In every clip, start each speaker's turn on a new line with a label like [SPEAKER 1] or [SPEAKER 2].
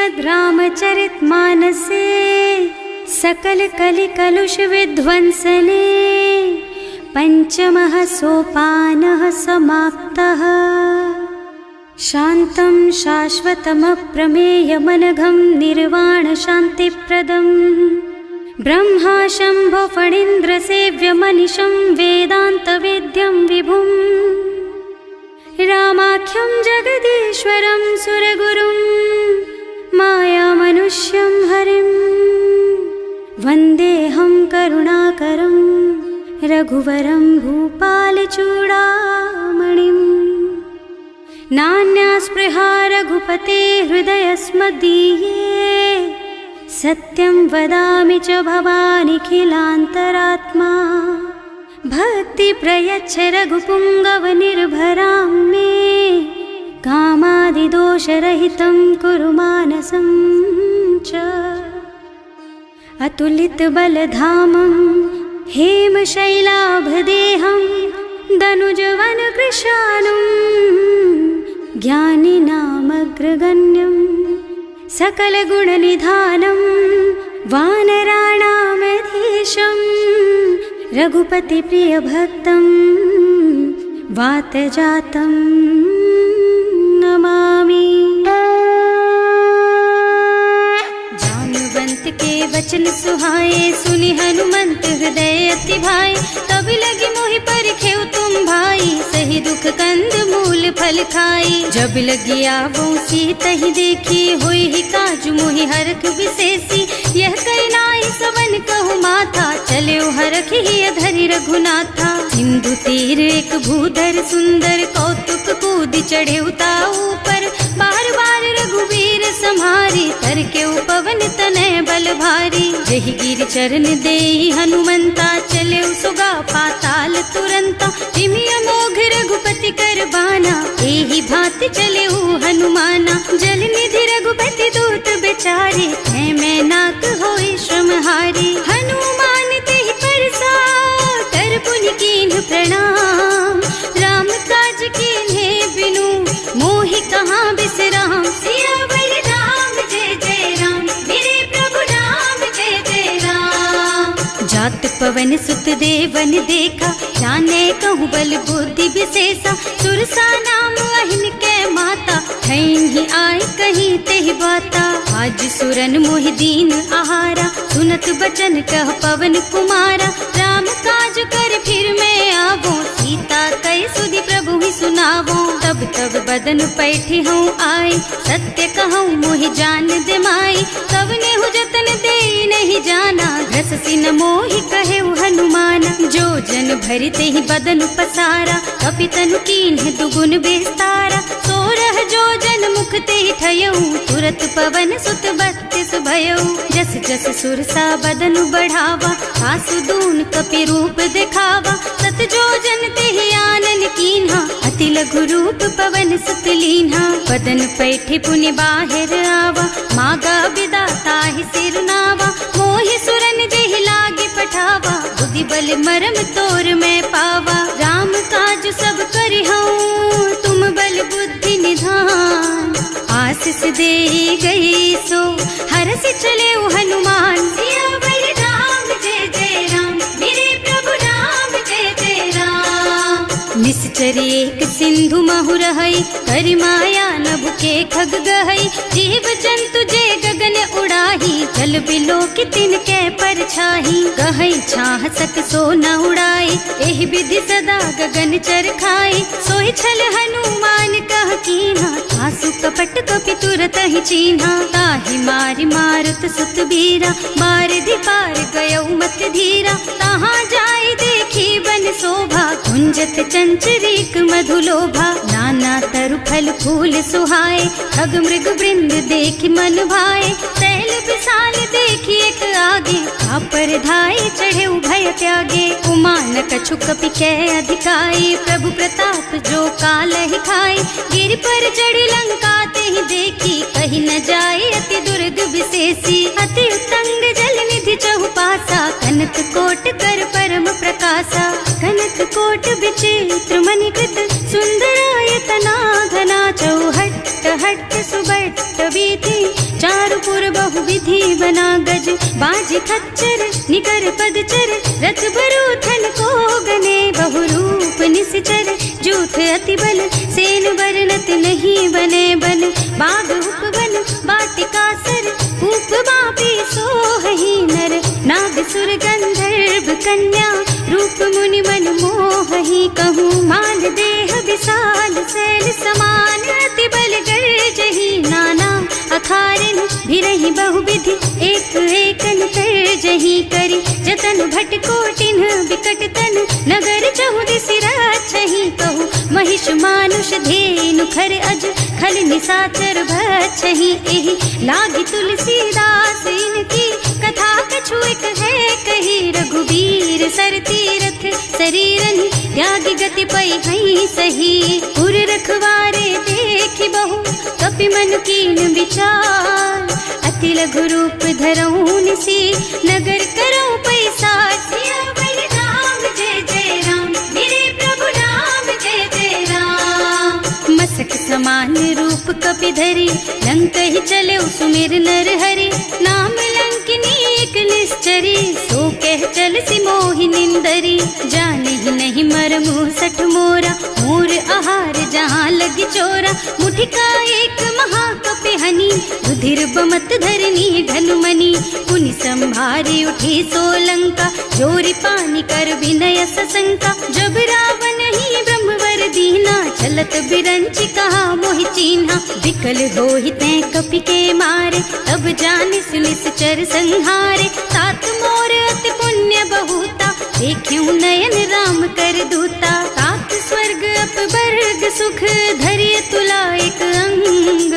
[SPEAKER 1] श्रीमद् रामचरितमानसे सकल कलि कलुष विध्वंसने पंचमः सोपानः समाप्तः। शान्तं शाश्वतमप्रमेयमनघं निर्वाण शान्तिप्रदम् ब्रह्मा शम्भो फणीन्द्रसेव्यमनिशं वेदान्तवेद्यं विभुम् रामाख्यं जगदीश्वरं सुरगुरुं मायामनुष्यं हरिं वन्देऽहं करुणाकरं रघुवरं भूपालचूडामणिम्। नान्यास्पृहा रघुपते हृदयस्मदीये सत्यं वदामि च भवानिखिलान्तरात्मा। भक्ति प्रयच्छ रघुपुङ्गवनिर्भरां मे कामादिदोषरहितं कुरु मानसं च। अतुलितबलधामं हेमशैलाभदेहं दनुजवनकृशानुं ज्ञानिनामग्रगण्यं सकलगुणनिधानं वानराणामधीशं रघुपतिप्रियभक्तं वातजातं नमामि। जानुवंत के वचन सुहाए सुनि हनुमंत हृदय अति भाई। तब लगी मोहि परखेउ तुम भाई सही दुख कंद मूल फल खाई। जब लगी आवो सीतहि देखी होई ही काजु मोहि हरख विशेषी। यह कई नाई सवन कहु माथा चले हरख ही धरि रघुनाथा। सिंधु तीर एक भूधर सुंदर कौतुक कूद चढ़े उताऊ पर। बार बार रघुवीर सम्हारी तर के पवन तनय बल भारी। जहि गिर चरण देहि हनुमंता चले सुगा पाताल तुरंता। जिमि अमोघ रघुपति कर बाना एहि भांति चले हनुमाना। जल निधि रघुपति दूत बेचारे मैं नाक होई श्रमहारी। हनुमान तेहि परसा कर पुनि कीन्ह प्रणाम। राम काज कीन्हे बिनु मोहि कहाँ बिसराम। सियावर राम जय जय राम मेरे प्रभु राम जय जय राम। जात पवन सुत देवन देखा जाने कहूँ बल बुद्धि विशेषा। सुरसा नाम अहिन के माता ठैन ही आय कहीं तेहि बाता। आज सुरन मोहि दीन आहारा सुनत बचन कह पवन कुमारा। राम काज कर फिर मैं आवो सीता कई सुधि प्रभु ही सुनावो। तब तब बदन पैठी हूँ आई सत्य कहूँ मोहि जान दे माई। तब नेहु जतन दे नहीं जाना घस न मोहि कहे हनुमाना। जो जन भरि तेहि बदन पसारा कपितनु कीन्ह दुगुन विस्तारा। सोरह जो जन मुख तेहि ठयऊ तुरत पवन सुत बत्तीस भयऊ। जस जस सुरसा बदन बढ़ावा आसु दून कपि रूप दिखावा। सत जो जन तेहि आनन कीन्हा अति लघु रूप पवन सुत लीन्हा। बदन पैठे पुनि बाहिर आवा मागा बिदा ताहि सिर नावा। मोहि सुरन जेहि लागे पठावा बुद्धि बल मरम तोर मैं पावा। राम काज सब करिहूँ तुम बल बुद्धि निधान। आशीष दे गई सो हरस चले हनुमान। सियावर राम जय जय राम मेरे प्रभु राम जय जय राम। निश्चर एक सिंधु महु रहई करि माया नभ के खग गहई। जीव जंतु जे गगन उड़ाही जल बिलो की तिनके परछाही। गहई छाह सक सो न उड़ाई एहि विधि सदा गगन चर खाई। सोई छल हनुमान कह कीन्हा आसु कपट कपि तुरत ही चीन्हा। ताहि मारि मारुत सुत बीरा बारिधि पार गयौ मत धीरा। तहाँ जाई देखी बन शोभा कुंजत चंचरीक मधुलोभा। नाना तरु फल फूल सुहाए खग मृग वृंद देखि मन भाए। तैल विशाल देखि एक आगे पर धाई चढ़े भय त्यागे। उमान कछु कपि कै अधिकाई प्रभु प्रताप जो काल ही खाई। गिर पर चढ़ी लंका तेहि देखी कहीं न जाए अति दुर्ग विशेषी। अति उत्तंग जल निधि चहुपासा कनक कोट कर परम प्रकाशा। कनक कोट विचित्र मणिकृत सुंदरायतना घना चौहट्ट हट्ट सुबट्ट बीती, चारुपुर बहुविधि बना गज, बाज खच्चर निकर पदचर, रथ बरूथन को गने, बहुरूप निश्चर, जूथ अति बल, सेन बरनत नहीं बने बन, बाग उपवन बाटिका सर, कूप बापी सोहहि नर, नाग सुर गंधर्व कन्या, रूप मुनि मन मोहहि, कहूँ मान देह विशाल शैल समान, अति बल गर्जहि नाना अखारिन, भिरहि बहुविधि एक एकन तरजहि करि, जतन भट कोटिन बिकट तन, नगर चहुदिसि रक्षहि, कहूँ महिष मानुष धेनु खर अज, खल निशाचर भक्षहि, एहि लागी तुलसीदास इनकी, कथा कछु एक है कही, रघुबीर सर तीरथ शरीरन, त्यागी गति पै हई सही, उर रखवारे देखि बहु, कपि मन कीन विचार, अति लघु रूप धरऊँ निसी, नगर करऊँ पैसार, सियावर राम जय जय राम, मेरे प्रभु राम जय जय राम, मसक समान रूप कपि धरि, लंक ही चले सुमिर नर हरि, नाम लंकिनी एक निश्चरी, सो कह चल सी मोहि निंदरी, जाने ही नहीं मरमु सठ मोरा, मोर आहार जहाँ लगी चोरा, मुठिका एक महाकपि हनी, रुधिर बमत धरनी धनुमनी, पुनि संभारी उठी सोलंका, जोरी पानी कर विनय सशंका, जब रावण ही ब्रह्मवर दीना, चलत बिरंची कहा मोहि चीन्हा, विकल होहि तै कपि के मारे, तब जानिस निश्चर संहारे, तात मोर अति पुण्य बहुता, देखियो नयन राम कर दूता, तात स्वर्ग अपवर्ग सुख, धरिय तुला एक अंग,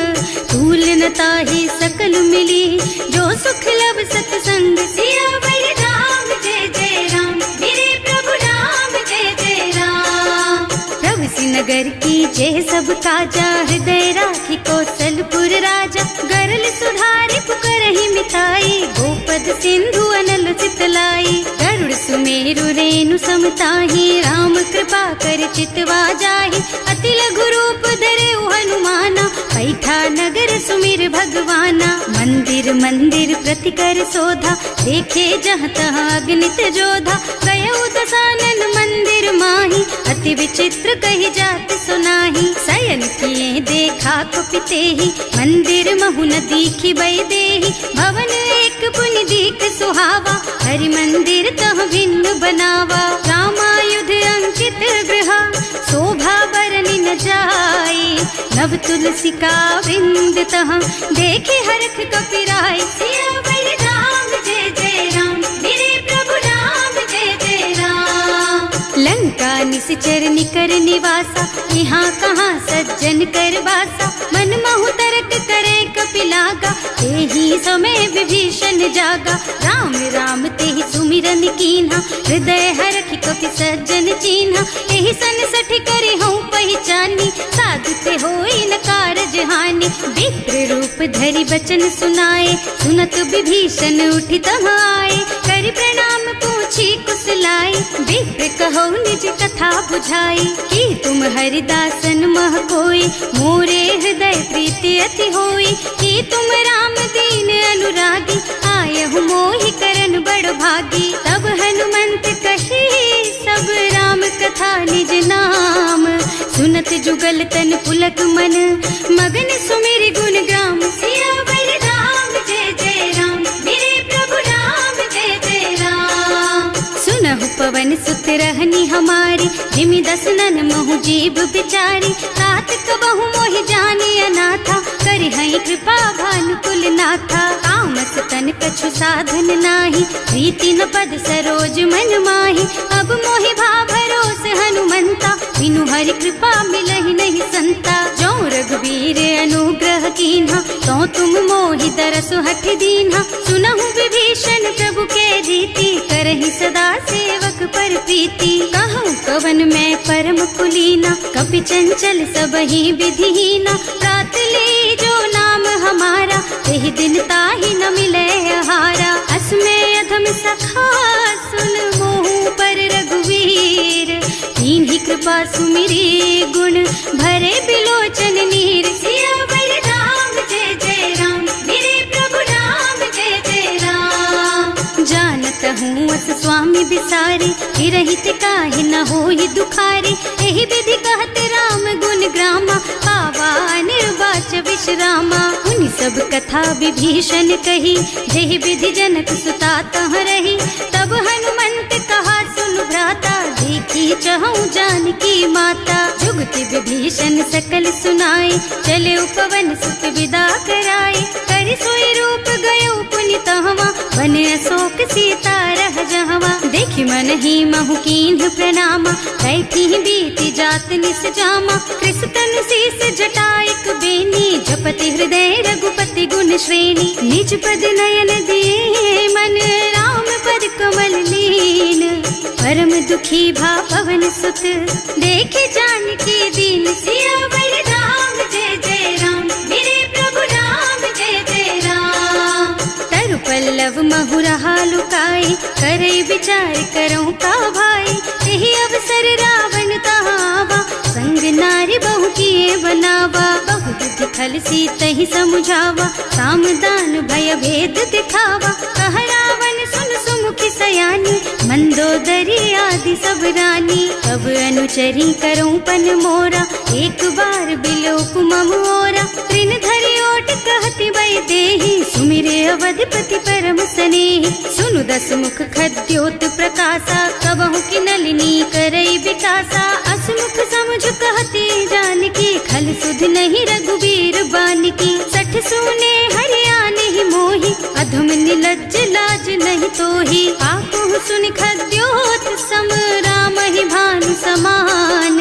[SPEAKER 1] तूल न ताहि सकल मिली, जो सुख लब सतसंग, सियावर राम जय जय राम, मेरे प्रभु राम जय जय राम, प्रभु नगर की जय सब काजा, हृदय राखी कौशलपुर राजा, गरल सुधारि पुकरहि मिताई, गोपद सिंधु अनल चितलाई, गरुड़ सुमेरु रेणु समताहि, राम कृपा कर चितवा जाहि, अति लघु रूप धरे हनुमाना, पैठा नगर सुमिर भगवाना, मंदिर मंदिर प्रति कर शोधा, देखे जहाँ तहाँ अगणित जोधा, गयो दसानन मंदिर माही, अति विचित्र कही जात सुनाही, शयन किए देखा कुपितेहि, मंदिर महु न दीखि बई देहि, भवन एक पुनि दीख सुहावा, हरि मंदिर तह भिन्न बनावा, रामायुध अंकित गृहा, शोभा बरनि न जाई, नव तुलसी का वृंद तह, देखे हरख कपिराई, सियावर राम जय जय राम, मेरे प्रभु राम जय जय राम, लंका निश्चर निकर निवासा, यहाँ कहाँ सज्जन कर बासा, मन महु तरक करे कपिलागा, तेहि समय विभीषण जागा, राम राम तेहि सुमिरन कीन्हा, हृदय हरखि कपि सज्जन चीन्हा, एहि सन सठि करि हूँ पहचानी, साधु ते होई न कारज हानि, विप्र रूप धरि बचन सुनाए, सुनत विभीषण उठि तहाँ आए, करि प्रणाम पूछी कुशलाई, विप्र कहो निज कथा बुझाई, कि तुम हरिदासन मह कोई, मोरे हृदय प्रीति अति होई, कि तुम राम दीन अनुरागी, आयहु मोहि करन बड़ भागी, तब हनुमंत कही सब राम कथा निज नाम, सुनत जुगल तन पुलक मन, मगन सुमिरि गुण ग्राम, सियावर राम जय जय राम, मेरे प्रभु राम जय जय राम, सुनहु पवन सुत रहनी हमारी, जिमि दसनन महु जीव बिचारी, तात कबहु मोहि जानी अनाथा, करि हई कृपा भानुकुल नाथा, तामस तन कछु साधन नाही, प्रीति न पद सरोज मन माही, अब मोहि भा भरोस हनुमंता, बिनु हरि कृपा मिलहि नहीं संता, जो रघुबीर अनुग्रह कीन्हा, तो तुम मोहि दरसु हठ दीन्हा, सुनहु विभीषण प्रभु के रीति, करहि सदा सेवक पर प्रीति, कहूँ कवन मैं परम कुलीना, कपि चंचल सबहि विधिहीना, प्रात ले जो नाम हमारा, तेहि दिन ताहि न मिले आहारा, असमय अधम सखा सुन मोहु पर रघुवीर, कीन्ही कृपा सुमिरी गुण भरे बिलोचन नीर, सियावर स्वामी बिसारी, हिरहित काहे न होई दुखारी। एहि विधि कहत राम गुण ग्रामा, पावा निर्वाच विश्रामा। उन सब कथा विभीषण कही, जेहि विधि जनक सुता तह रही। तब हनुमंत कहा सुन भ्राता, देखी चहु जानकी माता। जुगति विभीषण सकल सुनाए, चले उपवन सुत विदा कराए। कर सोई रूप गयो पुनि तहवा, बने अशोक सीता रह जहवा। देखि मन ही महु कीन्ह प्रणामा, कैथी बीती जात निस जामा। कृष्ण शीस जटायक बेनी, जपति हृदय रघुपति गुण श्रेणी। निज पद नयन दिए मन, राम पद कमल लीन। परम दुखी भा पवन सुत, देखे जानकी दीन। सियावर राम जय जय राम, मेरे प्रभु राम जय जय राम। तरु पल्लव महुरहा लुकाए, करई विचार करऊं का भाई। यही अवसर रावण तहावा, संग नारी बहु किए बनावा। बहु विधि खल सीतहि समुझावा, साम दान भय भेद दिखावा। कह रावण सुन सुमुखी सयानी, मंदोदरी आदि सब रानी। तब अनुचरी करऊं पन मोरा, एक बार बिलोक मम ओरा। तृण धरि ओट कहति वै देहि, सुमिरे अवधपति परम स्नेहि। सुनु दस मुख खद्योत प्रकाशा, कबहु की नलिनी करई विकासा। असमुख समुझ कहती जानकी, खल सुध नहीं रघुबीर बानिकी। सठ सूने हरियाणा ही मोहि, अधम निलज्ज लाज नहीं तोहि। आकुहु सुनि खद्योत सम, राम ही भानु समान।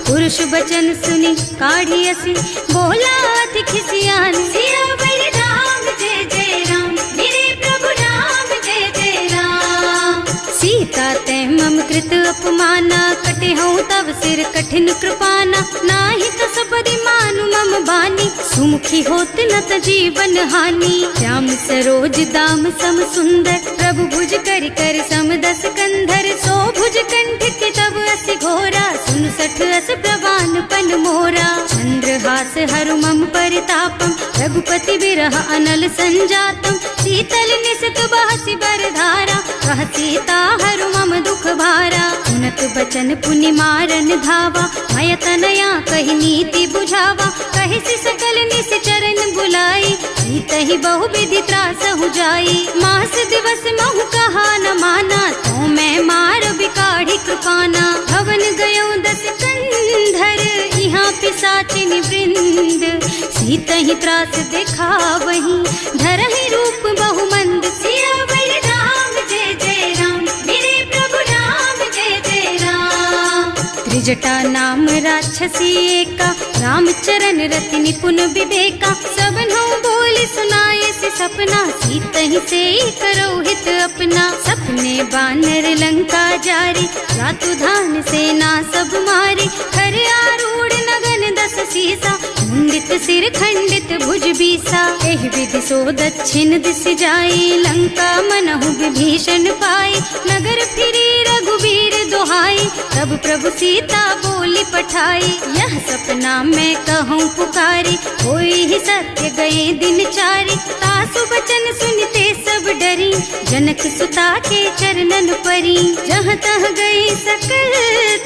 [SPEAKER 1] पुरुष बचन सुनि काढ़ी असी, बोला अति खिसियान। सियावर राम जय जय राम, मेरे प्रभु राम जय जय राम। सीता तै मम कृत अपमाना, कटे हूँ तब सिर कठिन कृपाना। नाही तो सबरि मानु मम बानी, सुमुखी होत न त जीवन हानि। श्याम सरोज दाम सम सुंदर, प्रभु भुज कर कर सम दस कंधर। सो भुज कंठ के तब अस घोरा, सुन सठ अस प्रवान पन मोरा। चंद्रहास हरु मम परितापम, रघुपति बिरह अनल संजातम। शीतल निसत बहसि बरधारा, कह सीता हरु मम दुख भारा। सुनत बचन पुनि मारन धावा, भय तनया कहि नीति बुझावा। कहि सि सकल निश्चरण बुलाई, सीतहि बहु विधि त्रासहु जाई। मास दिवस महु कहा न माना, तो मैं मार बिकाढ़ी कृपाना। भवन गयो दस कंधर, यहाँ पिशाचिनी वृंद। सीतहि त्रास दिखावहि, धरहि रूप बहु मंद। सियावर राम जय जय राम, मेरे प्रभु राम जय जय राम। त्रिजटा नाम राक्षसी एका, रामचरण रति निपुण विवेका। सबनों बोल सुनाए से सपना, सीतहि से करो हित अपना। सपने बानर लंका जारी, रातु धान सेना सब मारी। खर आरूढ़ नगन दस सीसा, मुंडित सिर खंडित भुज बीसा। एहि विधि सो दक्षिण दिस जाई, लंका मनहु विभीषण पाई। नगर फिरी रघुबीर दुहाई, तब प्रभु सीता बोली पठाई। यह सपना मैं कहूँ पुकारी, होई ही सत्य गए दिन चारी। तासु बचन सुनते सब डरी, जनक सुता के चरणन परी। जहाँ तह गई सकल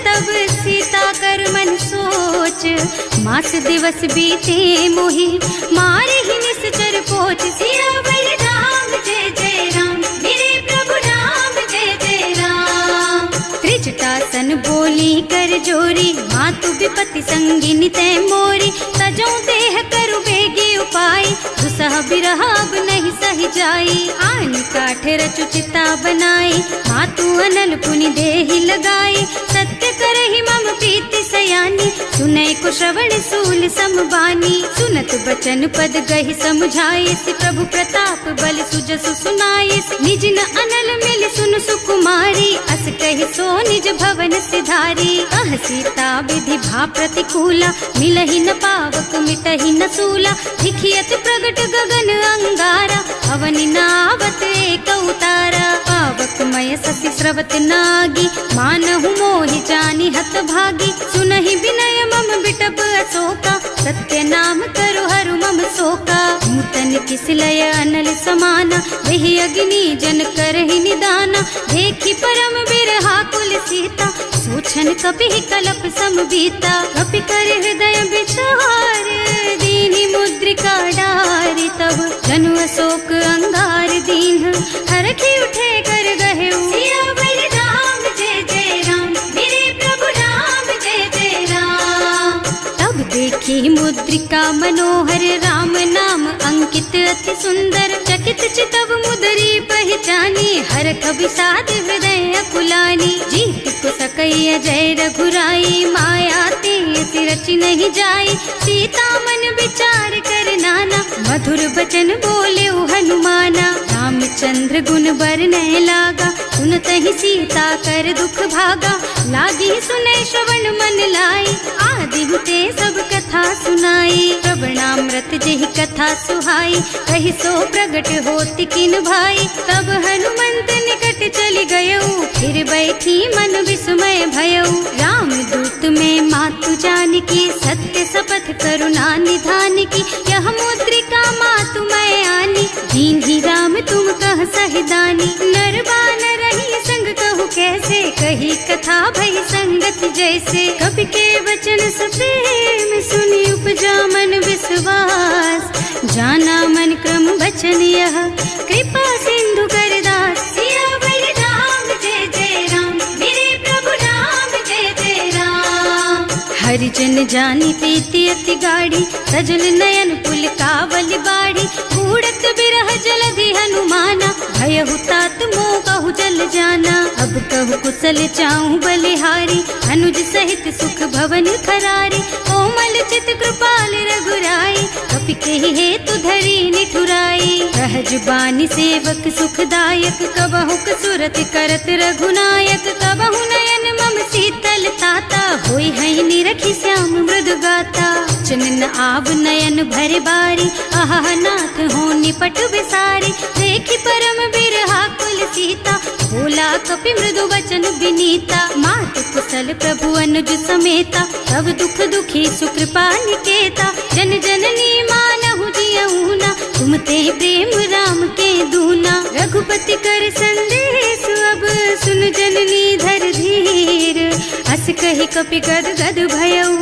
[SPEAKER 1] तब सीता कर मन सोच। मास दिवस बीते मोहि, मारे ही निश्चर पोच। सियावर राम जय जय राम, मेरे प्रभु राम जय जय राम। त्रिजटासन बोली कर जोरी, मातु विपति संगिनी तै मोरी। तजो देह करु बेगी उपाय, दुसह बिरह अब नहीं सही जाई। आन काठ रचु चिता बनाई, मातु अनल पुनि देहि लगाई। सत्य करहि मम प्रीति सयानी, सुनै को श्रवण सूल समबानी। सुनत बचन पद गहि समझाए, प्रभु प्रताप बल सुजसु सुनाए। निज न अनल मिल सुन सुकुमारी, अस कहि सो निज भवन सिधारी। कह सीता विधि भा प्रतिकूला, मिलहि न पावक मिटहि न सूला। दिखियत प्रगट गगन अंगारा, अवनि नावत एक उतारा। पावक मय ससि स्रवत नागी, मानहु मोहि जानि हत भागी। सुनहि विनय मम बिटप अशोका, सत्य नाम करु हरु मम शोका। नूतन किस लय अनल समाना, वही अग्नि जन करहि निदाना। देखी परम बिरहा कुल सीता, सोचन कपि कलप सम बीता। कपि कर हृदय विचार, दीनि मुद्रिका डारी। तब जनु अशोक अंगार दीन, हरखि उठे कर गहे सियावर राम जय जय राम, मेरे प्रभु राम जय जय राम। तब देखी मुद्रिका मनोहर, राम नाम अंकित अति सुंदर। चकित चितव मुदरी पहचानी, हरख विषाद हृदय अकुलानी। जीत को सकैया जय रघुराई, माया ते रचि नहीं जाई। सीता मन विचार कर नाना, मधुर बचन बोले हनुमाना। रामचंद्र गुण बरनय लागा, सुनतहि सीता कर दुख भागा। लागी सुनै श्रवण मन लाई, आदि हुते सब कथा सुनाई। प्रवणामृत जेहि कथा सुहाई, कहि सो प्रगट होति किन भाई। तब हनुमंत निकट चली गयऊ, फिर बैठी मन विस्मय भयऊ। राम दूत में मातु जानकी, सत्य शपथ करुणा निधान की। यह मुद्रिका मातु मैं आनी, दीन्ही राम तुम कह सहिदानी। नर बानर रही संग कहु कैसे, कही कथा भई संगति जैसे। कवि के वचन सप्रेम सुनि उपजा मन विश्वास। जाना मन क्रम वचन यह, कृपा सिंधु कर दास। सियावर राम जय जय राम, मेरे प्रभु राम जय जय राम। हरिजन जानी प्रीति अति गाढ़ी, सजल नयन पुल कावल बाढ़ी। बूढ़त बिरह जलधि हनुमाना, भयहु तात मोह कहु जल जाना। अब कहु कुशल चाहूं बलिहारी, अनुज सहित सुख भवन खरारी। कोमल चित कृपाल रघुराई, कपि केहि हेतु धरी निठुराई। सहज बानी सेवक सुखदायक, कबहु कसुरत करत रघुनायक। कबहु नयन मम शीतल ताता, होई है निरखी श्याम मृदु गाता। चनन आव नयन भरे बारी, आहा नाथ हो निपट विसारी। देखी परम बिरहा कुल सीता, बोला कपि मृदु वचन विनीता। मात कुशल प्रभु अनुज समेता, तब दुख दुखी सुकृपा निकेता। जन जननी मानहु जियऊना, तुम ते प्रेम राम के दूना। रघुपति कर संदेश अब सुन जननी धर धीर। हस कहि कपि गद गद भयऊ,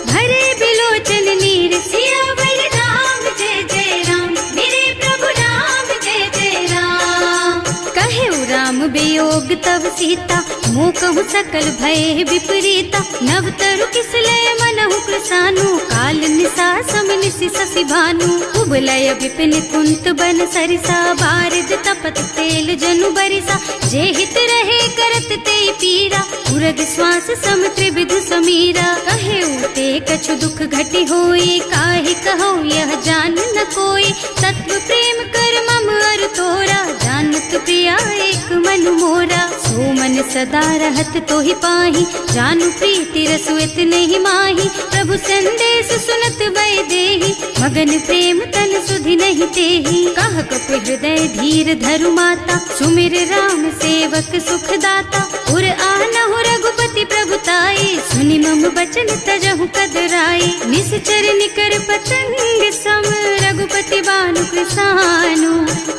[SPEAKER 1] भरे बिलोचन नीर। सियावर राम जय जय राम, मेरे प्रभु राम जय जय राम। कहेउ राम वियोग तब सीता, मोह कहु सकल भय विपरीता। नव तरु किस लय मनहु कृसानु, काल निसा सम निसि शशि भानु। उबलय विपिन कुंत बन सरिसा, बारिद तपत तेल जनु बरिसा। जे हित रहे करत ते पीरा, उरग श्वास सम त्रिविध समीरा। कहेउ ते कछु दुख घटि होई, काहि कहो यह जान न कोई। तत्व प्रेम कर मम अर तोरा, जानत प्रिया एक मन मोरा। सो मन सदा रहत तोहि पाहि, जानु प्रीति रसु इतने माही। प्रभु संदेश सुनत वै देहि, मगन प्रेम तन सुधि नहीं तेहि। कह कपि हृदय धीर धरु माता, सुमिर राम सेवक सुख दाता। उर आनहु रघुपति प्रभुताई, सुनि मम बचन तजहु कदराई। निश्चर निकर पतंग सम, रघुपति बानु कृसानु।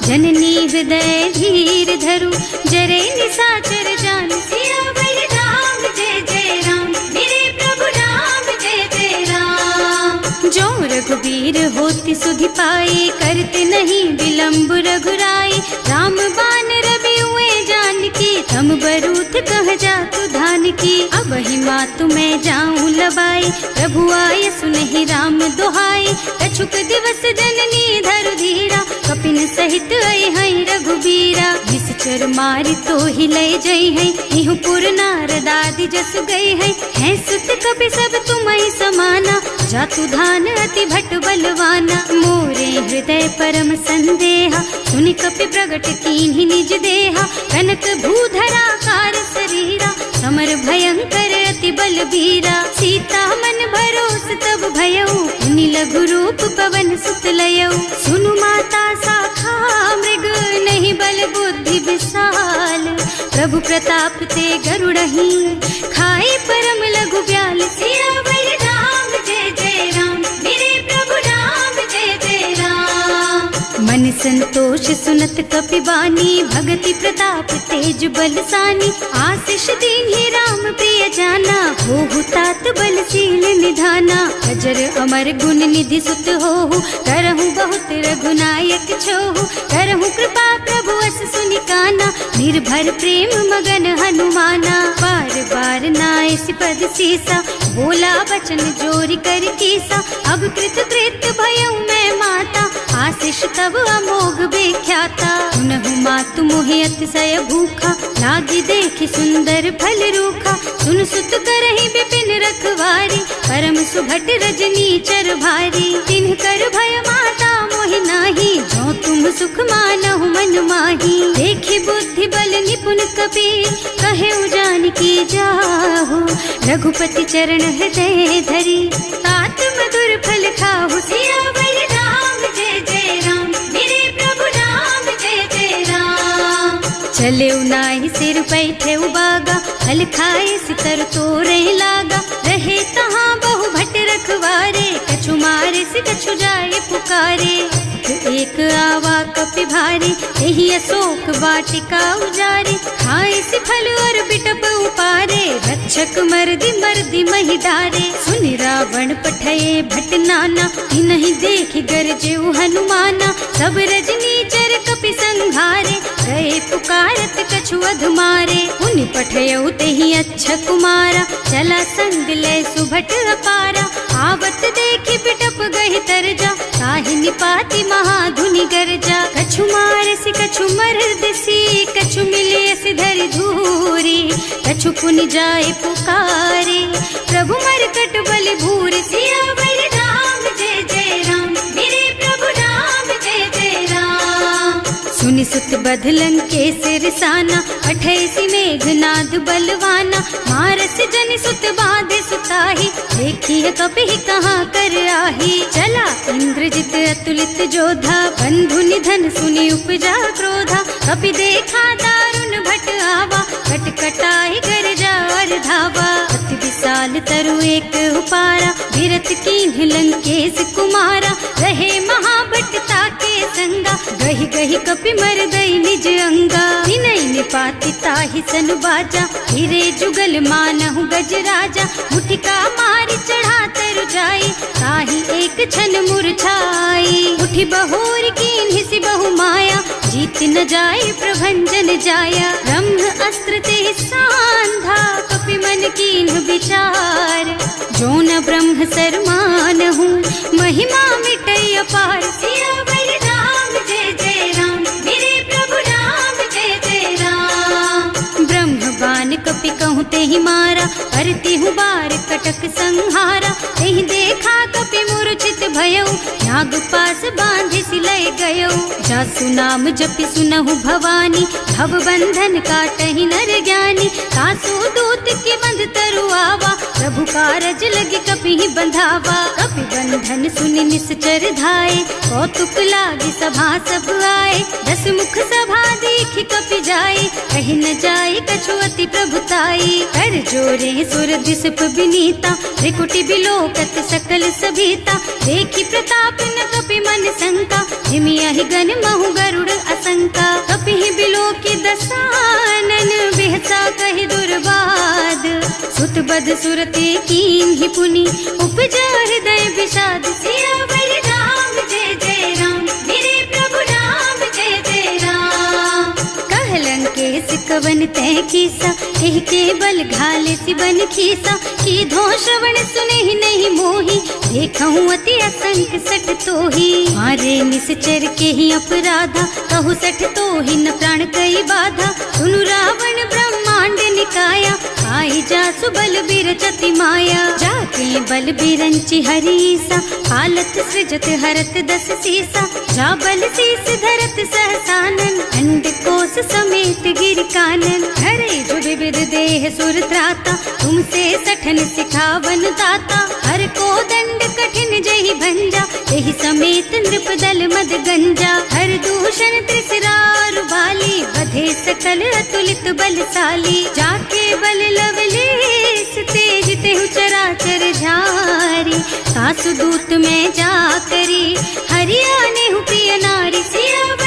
[SPEAKER 1] जननी हृदय धीर धरु, जरे निशाचर जानु। सियावर राम जय जय राम, मेरे प्रभु राम जय जय राम। जो रघुबीर होति सुधि पाई, करते नहीं विलंब रघुराई। राम बान रवि हुए जानकी, थम बरूथ कह जातु धान की। अब ही मातु मैं जाऊं लबाई, प्रभु आय सुनहि राम दुहाई। कछुक दिवस जननी धरु धीरा, कपिन सहित आई है रघुबीरा। निश्चर मारि तो ही लय जई है, इहु पुर नारद आदि जस गई है। हैं सुत कपि सब तुम्हि समाना, जातु धान अति भट बलवाना। मोरे हृदय परम संदेहा, सुनि कपि प्रगट कीन्हि निज देहा। कनक भूधरा कार शरीरा, समर भयंकर अति बलबीरा। सीता मन भरोस तब भयऊ, मुनि लघु रूप पवन सुत लयऊ। सुनु माता शाखा मृग, नहीं बल बुद्धि विशाल। प्रभु प्रताप ते गरुड़हि, खाई परम लघु ब्याल। सियावर राम जय जय राम, मेरे प्रभु राम जय जय राम। मन संतोष सुनत कपिबानी, भगति प्रताप तेज बलसानी। आशीष दीन्हि राम प्रिय जाना, होहु तात बलशील निधाना। अजर अमर गुण निधि सुत होहु, करहु बहुत रघुनायक छोहु। करहु कृपा प्रभु अस सुनि काना, निर्भर प्रेम मगन हनुमाना। बार बार नाय सिपद सीसा, बोला बचन जोरि कर कीसा। अब कृत कृत भयउ मैं माता, आशीष तब अमोघ बेख्याता। सुनहु मातु मोहि अतिशय भूखा, लागी देखि सुंदर फल रूखा। सुन सुत करहि विपिन रखवारी, परम सुभट रजनी चर भारी। तिन्ह कर भय माता मोहि नाही, जो तुम सुख मानहु मन माही। देखि बुद्धि बल निपुण कबीर, कहे जानकी जाहु। रघुपति चरण हृदय धरी, तात मधुर फल खाहु। सियावर राम जय जय राम, मेरे प्रभु राम जय जय राम। चले नाहि सिर बैठे बागा, फल खाए सितर तोरे लागा। रहे तहाँ बहु भट रखवारे, कछु मारे से कछु जाए पुकारे। एक आवा कपि भारी, यही अशोक वाटिका उजारी। खाए से फल और बिटप उपारे, रक्षक मर्दी मर्दी महिदारे। सुनि रावण पठये भट नाना, नहीं देखि गरजे हनुमाना। सब रजनी चर कपि संघारे, गए पुकारत कछु अधमारे। उनि पठयउ तेहि अच्छा कुमारा, चला संग ले सुभट अपारा। आवत देखि बिटप गहि तरजा, ताहि निपाति महाधुनि गरजा। कछु मारसि कछु मरदसी, कछु मिलियसि धरि धूरी। कछु पुनि जाए पुकारे, प्रभु मरकट बलि भूरि। सियावर राम जय जय राम, मेरे प्रभु राम जय जय राम। सुनि सुत बध लंकेश रिसाना, अठैसी मेघनाद बलवाना। मारस जनि सुत बाधे सुताही, देखी है कपि कहाँ कर आही। चला इंद्रजित अतुलित जोधा, बंधु निधन सुनि उपजा क्रोधा। कपि देखा दारुण भट आवा, कट कटाई गरजा और धावा। अति विशाल तरु एक उपारा, विरत कीन्ह लंकेश कुमारा। रहे महाभट ताके संगा, गहि गहि कपि मर गई निज अंगा। तिनहि निपाति ताहि सन बाजा, हिरे जुगल मानहु गज राजा। मुठिका मारि चढ़ा तरु जाई, ताहि एक छन मुरझाई। उठि बहोर कीन्हि सि बहु माया, जीत न जाय प्रभंजन जाया। ब्रह्म अस्त्र ते सांधा, कपि मन कीन्ह विचार। जो न ब्रह्म सर मानहु, महिमा मिटै अपार। सियावर राम जय जय राम, मेरे प्रभु राम जय जय राम। ब्रह्म बान कपि कहूँ तेहि मारा, करतिहु बार कटक संहारा। तेहि देखा कपि मूर्छित भयउ, नाग पास बांधि सिलय गयउ। जासु नाम जपि सुनहु भवानी, भव बंधन काटहि नर ज्ञानी। तासु दूत के बंध तरु आवा, प्रभु कारज लगे कपि बंधावा। कपि बंधन सुनि निश्चर धाये, कौतुक लागी सभा सब आए। दस मुख सभा देखि कपि जाए, कहि न जाए कछु अति प्रभुताई। कर जोरे सुर दिसप विनीता, त्रिकुटी बिलोकत सकल सभीता। देखि प्रताप न कपि मन शंका, हिमियहि गण महु गरुड़ असंका। कपि बिलोकि दसानन, बिहसा कहि दुर्बाद। सुत बध सुरते कीन्हि पुनि, उपजा हृदय विषाद। सियावर राम जय जय राम, मेरे प्रभु राम जय जय राम। कह लंकेश कवन तै कीसा, एहि के बल घाले सि बन खीसा। कीधो श्रवण सुनहि नहीं मोहि, देखहु अति असंख सठ तोहि। मारे निश्चर के ही अपराधा, कहु सठ तोहि न प्राण कई बाधा। सुनु रावण ब्रह्मांड निकाया, आई जासु बल बिरचति माया। जाके बल बिरंचि हरीसा, हालत सृजत हरत दस सीसा। जा बल शीस धरत सहसानन, अंड कोस समेत गिर कानन। हरे जो विविध देह सुर त्राता, तुमसे सठन सिखावन दाता। हर को दंड कठिन जहि भंजा, एहि समेत नृप दल मद गंजा। हर दूषण त्रिसरार बाली, बधे सकल अतुलित बलशाली। जाके बल लवलेस तेज तेहु चराचर झारी। सासु दूत में जा करी, हरियाणेहु प्रिय नारी। सियावर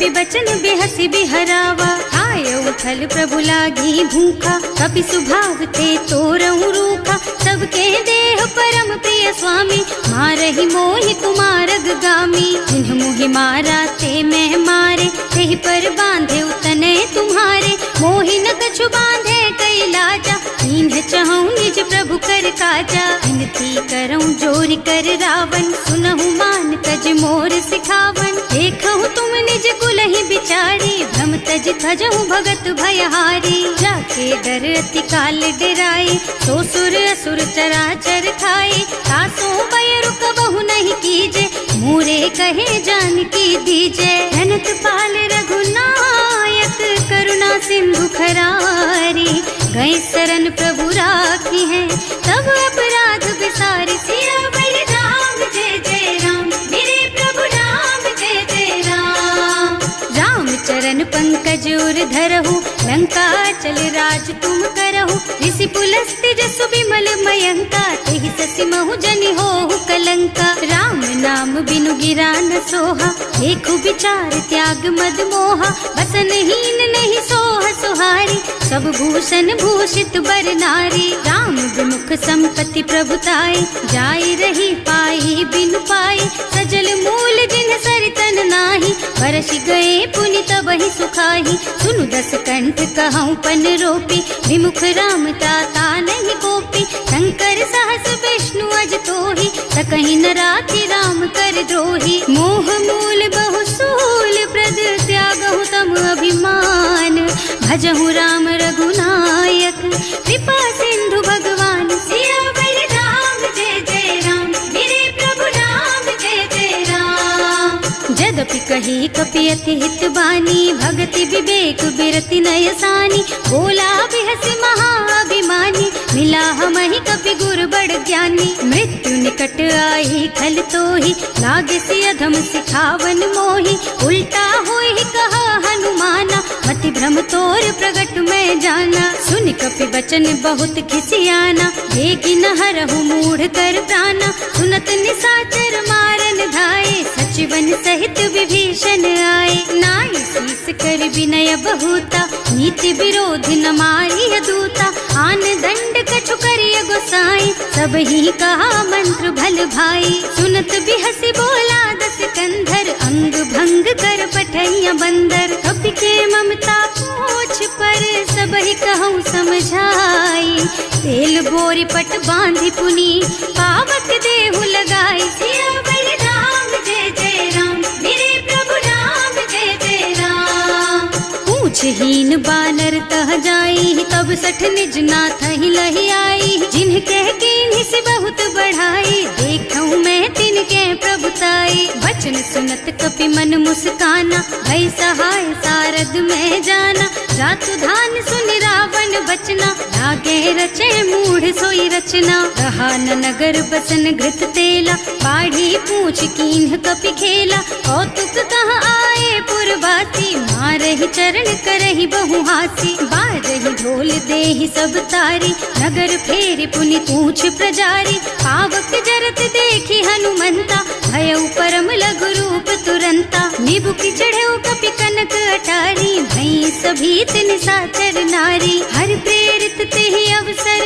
[SPEAKER 1] कपि बचन बेहसी बिहरावा। खायऊ फल प्रभु लागी भूखा, कपि सुभाव ते तोरऊ रूखा। सबके देह परम प्रिय स्वामी, मारहि मोहि कुमारग गामी। जिन्ह मोहि मारा ते मैं मारे, तेहि पर बांधे उतने तुम्हारे। मोहि न कछु बांधे कई लाजा, इन्ह चहूँ निज प्रभु कर काजा। विनती करऊँ जोरि कर रावण, सुनहु मान तज मोर सिखावन। देखहु तुम निज कुलहि बिचारी, भ्रम तज थजहु भगत भयहारी। जाके डर अति काल डराई, सो सुर असुर चराचर खाए। तासो भय रुक बहु नहीं कीजे, मोरे कहे जानकी दीजे। जनत पाल रघुनायक, करुणा सिंधु खरारी। गए शरण प्रभु राखी है, तब अपराध बिसारी। सियावर राम जय जय राम, मेरे प्रभु राम जय जय राम। राम चरण पंकज उर धरहु, लंका चल राज तुम करहु। ऋषि पुलस्त्य जसु विमल मयंका, तेहि ससि महु जनि होहु कलंका। राम नाम बिनु गिरा न सोहा, देखु विचार त्याग मद मोहा। बसनहीन नहीं सोह सुहारी, सब भूषण भूषित बर नारी। राम विमुख संपत्ति प्रभुताई, जाई रही पाई बिनु पाई। सजल मूल जिन सरितन नाही, बरसि गए पुनि तबहि सुखाही। सुनु दस कंठ कहऊँ पन रोपी, विमुख राम ताता नहीं कोपी। शंकर सहस विष्णु अज तोहि, सकहि न राखि राम कर द्रोही। मोह मूल बहु सूल प्रद, त्यागहु तम अभिमान। भजहु राम रघुनायक, कृपा सिंधु भगवान। सियावर राम जय जय राम, मेरे प्रभु राम जय जय राम। जदपि कही कपि अति हित बानी, भगति विवेक बिरति नय सानी। बोला बिहसि महाअभिमानी, मिला हमहि कपि गुर बड़ ज्ञानी। मृत्यु निकट आई खल तोहि, लागे सि अधम सिखावन मोहि। उल्टा होहि कहा हनुमाना, मति भ्रम तोर प्रगट में जाना। सुन कपि बचन बहुत खिसियाना, देखि न हरहु मूढ़ कर प्राणा। सुनत निशाचर मारन धाये, सचिवन सहित विभीषण आए। नाई शीस कर विनय बहुता, नीति विरोधी न मारिय दूता। आन दंड कछु करिय गोसाई, सब ही कहा मंत्र भल भाई। सुनत बिहसि बोला दस कंधर, अंग भंग कर पठैया बंदर। कपि के ममता पूछ पर, सब ही कहूँ समझाई। तेल बोरी पट बांधि पुनी, पावक देहु लगाई। सियावर राम जय जय राम, मेरे प्रभु राम जय जय राम। पूछहीन बानर तह जाई, तब सठ निज नाथ ही लही आई। जिन्ह कह कीन्हि से बहुत बढ़ाई, देखऊँ मैं तिनके प्रभुताई। वचन सुनत कपि मन मुस्काना, भई सहाय सारद में जाना। जातु धान सुन रावण बचना, लागे रचे मूढ़ सोई रचना। रहा न नगर बसन घृत तेला, बाढ़ी पूछ कीन्ह कपि खेला। कौतुक कह आए पुरवासी, मारहि चरण करहि बहु हासी। बाजहि ढोल देहि सब तारी, नगर फेरि पुनि पूछ प्रजारी। पावक जरत देखि हनुमंता, भयउ परम लघु रूप तुरंता। निबुकि चढ़ऊ कपि कनक अटारी, भई सभीत निशाचर नारी। हर प्रेरित तेहि अवसर,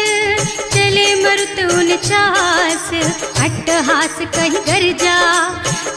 [SPEAKER 1] चले मरुत उनचास। अट्टहास कहि गर्जा,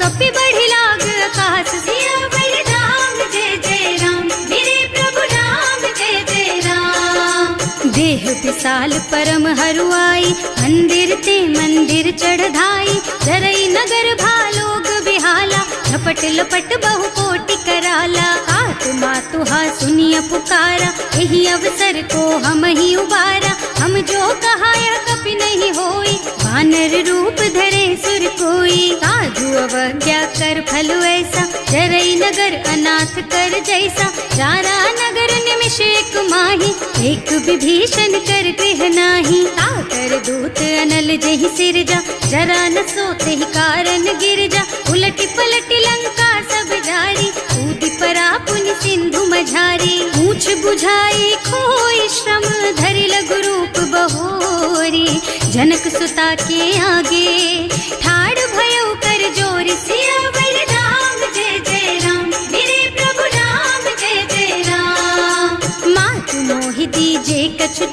[SPEAKER 1] कपि बढ़ि लाग आकाश। सियावर राम जय जय राम, मेरे प्रभु राम जय जय राम। देह विशाल परम हरुआई, मंदिर ते मंदिर चढ़धाई। जरई नगर भालोग बिहाला, झपट लपट बहु कोटि कराला। आत्मा तुहा सुनिय पुकारा, यही अवसर को हम ही उबारा। हम जो कहा यह कपि नहीं होई, वानर रूप धरे सुर कोई। साधु अवज्ञा कर फल ऐसा, जरई नगर अनाथ कर जैसा। चारा नगर निमिष एक माही, एक विभीषण कर गृह नाही। ताकर दूत अनल जहि सिरजा, जरा न सोते ही कारण गिरजा। उलटी पलटी लंका सब जारी, कूदि परा पुनि सिंधु मझारी। पूछ बुझाई खोई श्रम, धरि लघु रूप बहोरी। जनक सुता के आगे, ठाड़ भयउ कर जोरी। सियावर राम जय जय राम, मेरे प्रभु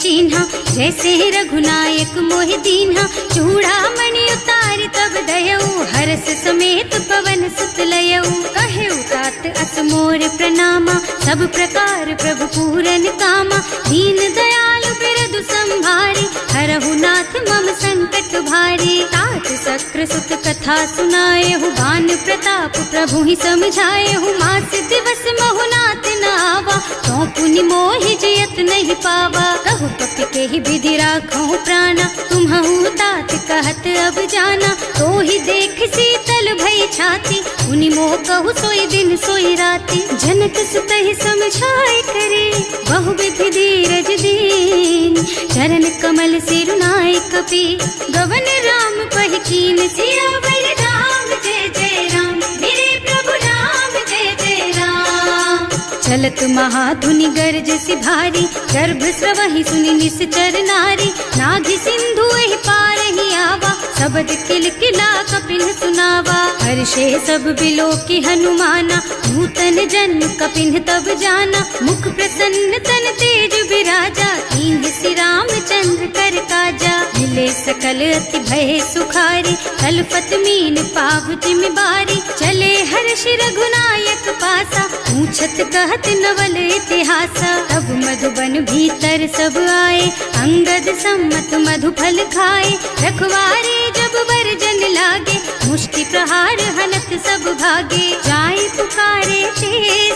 [SPEAKER 1] चिन्हा, जैसे रघुनायक मोहि दीन्हा। चूड़ामणि उतारि तब दयऊ, हर्ष समेत पवन सुत लयऊ। कहेउ तात अस मोर प्रणामा, सब प्रकार प्रभु पूरन कामा। दीन दयालु बिरदु संभारी, हरहु नाथ मम संकट भारी। तात सक्र सुत कथा सुनाए हूँ, बान प्रताप प्रभु ही समझाए हूँ। मास दिवस महु नाथ न आवा, तो पुनि मोहि जियत नहीं पावा। कहु कपि के ही विधि राखो प्राणा, तुम्हु तात कहत अब जाना। तो ही देख शीतल भई छाती, उनि मोह कहु सोई दिन सोई राती। जनक सुत ही समझाए करे, बहु विधि धीरज दीन। चरण कमल सिरुनाए कपि, गवन राम पहि कीन। सियावर राम जय जय राम, मेरे प्रभु राम जय जय राम। चलत महाधुनि गर्ज सि भारी, गर्भ स्रवहि सुनि निश्चर नारी। नाभि सिंधु एहि पार ही आवा, शब्द किलकिला कपिन सुनावा। हर्षे सब बिलोकी हनुमाना, नूतन जन्म कपिन तब जाना। मुख प्रसन्न तन तेज विराजा, कीन्ह सि रामचंद्र कर काजा। मिले सकल अति भय सुखारी, कलपत मीन पाव जिम बारी। चले हर्ष रघुनायक पासा, पूछत कहत नवल इतिहासा। तब मधुबन भीतर सब आए, अंगद सम्मत मधु फल खाए। रखवारे जब बरजन लागे, मुष्टि प्रहार हनत सब भागे। जाय पुकारे ते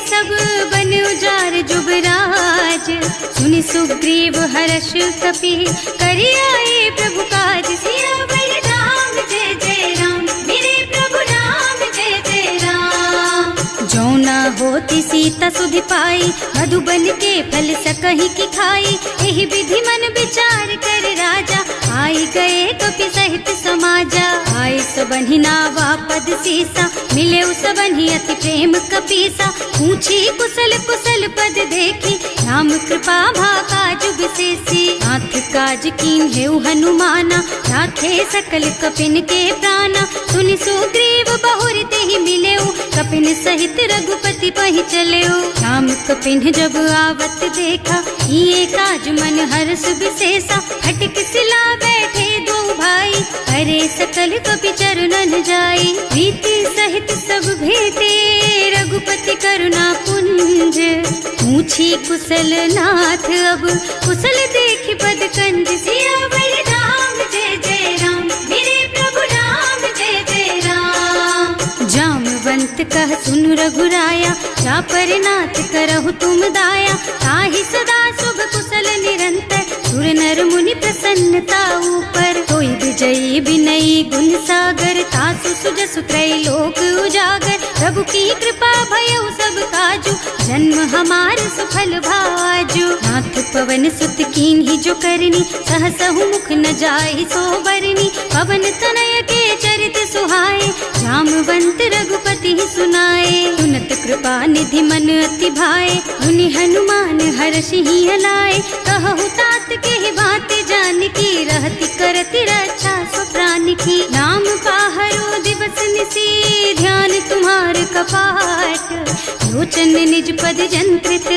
[SPEAKER 1] सब बन उजार जुबराज। सुनि सुग्रीव हर्ष कपि, करि आए प्रभु काज। सियावर राम जय जय राम, मेरे प्रभु राम जय जय राम। जो ना होती सीता सुधि पाई, मधुबन के फल सकहि की खाई। एहि विधि मन विचार कर राजा, आई गए कपि सहित समाजा। आए सबन्हि नावा पद सीसा, मिले सबन्हि अति प्रेम कपीसा। पूछी कुशल कुशल पद देखी, राम कृपा भाका जुग सेसी। नाथ काज कीन्हेउ हनुमाना, राखे सकल कपिन के प्राणा। सुनि सुग्रीव बहुर तेहि मिलेउ, कपिन सहित रघुपति पहि चलेउ। राम कपिन जब आवत देखा, ये काज मन हर्ष विशेषा। हटिक सिला बैठे दो भाई, अरे सकल कपि चरणन जाई। प्रीति सहित सब भेटे, रघुपति करुणा पुंज। पूछी कुशल नाथ अब, कुशल देखि पद कंज। सियावर राम जय जय राम, मेरे प्रभु राम जय जय राम। जामवंत कह सुन रघुराया, जा पर नाथ करहु तुम दाया। ताहि सदा शुभ कुशल निरंतर, सुर नर मुनि प्रसन्नता ऊपर। कोई विजयी विनयी गुण सागर, तासु सुजसु त्रैलोक उजागर। प्रभु की कृपा भयउ सब काजू, जन्म हमार सुफल भाजू। नाथ पवन सुत कीन्ही जो करनी, सहसहु मुख न जाहि सो बरनी। पवन तनय के चरित सुहाए, जामवंत रघुपति सुनाए। सुनत कृपा निधि मन अति भाए, मुनि हनुमान हर्षि ही हलाए। कहु तात के बात जानकी, रहति करति रक्षा सो प्राण की। नाम पाहरो दिवस निसी, ध्यान तुम्हार कपाट। लोचन निज पद जंत्रित,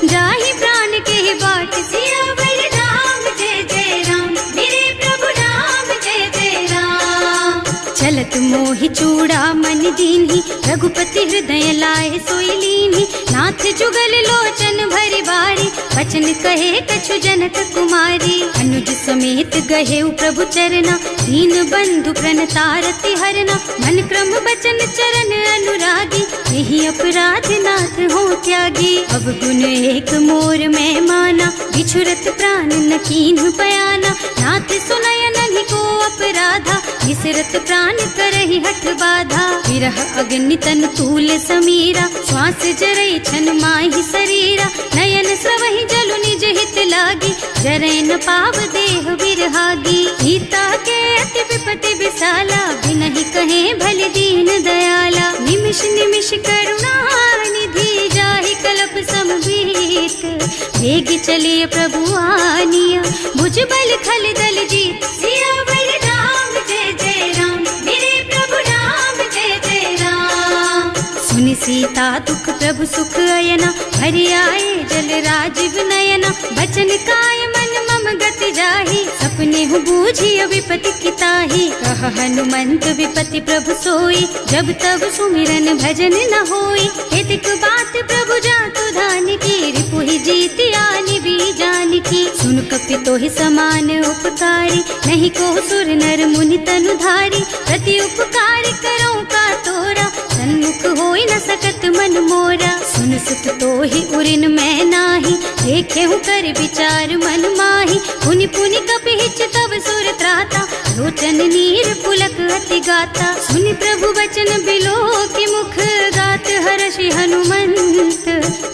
[SPEAKER 1] जाहि प्राण के बाट। सियावर राम जय जय राम, मेरे प्रभु राम जय जय राम। चलत मोहि चूड़ामणि दीन्ही, रघुपति हृदय लाए सोई लीन्ही। नाथ जुगल लोचन भरि बारी, वचन कहे कछु जनक कुमारी। अनुज समेत गहेउ प्रभु चरना, दीन बंधु प्रणतारति हरना। मन क्रम बचन चरण अनुरागी, यही अपराध नाथ हो त्यागी। अब गुण एक मोर मैं माना, बिछुरत प्राण न कीन्हु बयाना। नाथ सुनय नन्हि को अपराधा, बिसरत प्राण करहि हठ बाधा। विरह अग्नि तन तूल समीरा, श्वास जरई छन माहि शरीरा। नयन स्रवहि जलु निज हित लागी, जरै न पाव देह बिरहागी। सीता के अति विपति विशाला, बिनहि कहे भल दीन दयाला। निमिष निमिष करुणा निधि, जाहि कलप समबीत। वेग चलिए प्रभु आनिया, भुज बल खल दल जीत। सियावर राम जय जय राम, मेरे प्रभु राम जय जय राम। सुनि सीता दुख प्रभु सुख अयना, हरि आए जल राजीव नयना। बचन काय मन मम गति जाहि, सपने हूँ बूझी विपति किताही। कह हनुमंत विपति प्रभु सोई, जब तब सुमिरन भजन न होई। हितक बात प्रभु जातु धान की, रिपुहि जीति आनि भी जान की। सुन कपि तोहि समान उपकारी, नहीं को सुर नर मुनि तनु धारी। प्रति उपकार करो का तोरा, सन्मुख होई न सकत मन मोरा। सुन सुत तोहि उरिन मैं नाही, देखे हूँ कर विचार मन माही। पुनि पुनि कपि हिच तब सुर त्राता, लोचन नीर पुलक अति गाता। सुनि प्रभु बचन बिलो की मुख, गात हर्षि हनुमंत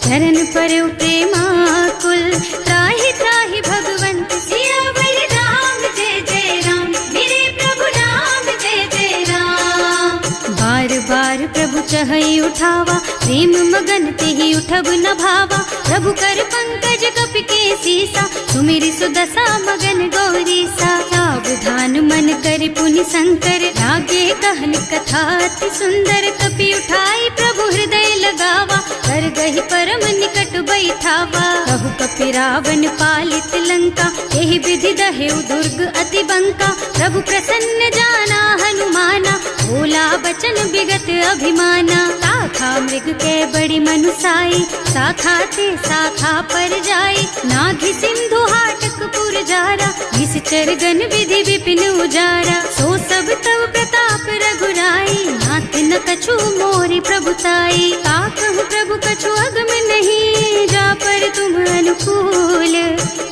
[SPEAKER 1] चरण पर प्रेमाकुल। त्राहि त्राहि भगवंत सियावर राम, जय जय राम मेरे प्रभु राम, जय जय राम। बार बार प्रभु चहई उठावा, प्रेम मगन तेहि उठब न भावा। प्रभु कर पंकज कपि के सीसा, सुमिरि सुदशा मगन गौरी सा। सावधान मन करि पुनि शंकर, लागे कहन कथा अति सुंदर। कपि उठाई प्रभु हृदय लगावा, कर गहि परम निकट बैठावा। कहु कपि रावण पालित लंका, एहि विधि दहेउ दुर्ग अति बंका। प्रभु प्रसन्न जाना हनुमाना, बोला बचन विगत अभिमाना। शाखा मृग के बड़ी मनुसाई, शाखा ते शाखा पर जाई। नाघि सिंधु हाटक पुर जारा, निश्चर गन विधि विपिन उजारा। सो सब तव प्रताप रघुराई, नाथ न कछु मोरि प्रभुताई। का कहूँ प्रभु कछु अगम नहीं, जा पर तुम अनुकूल।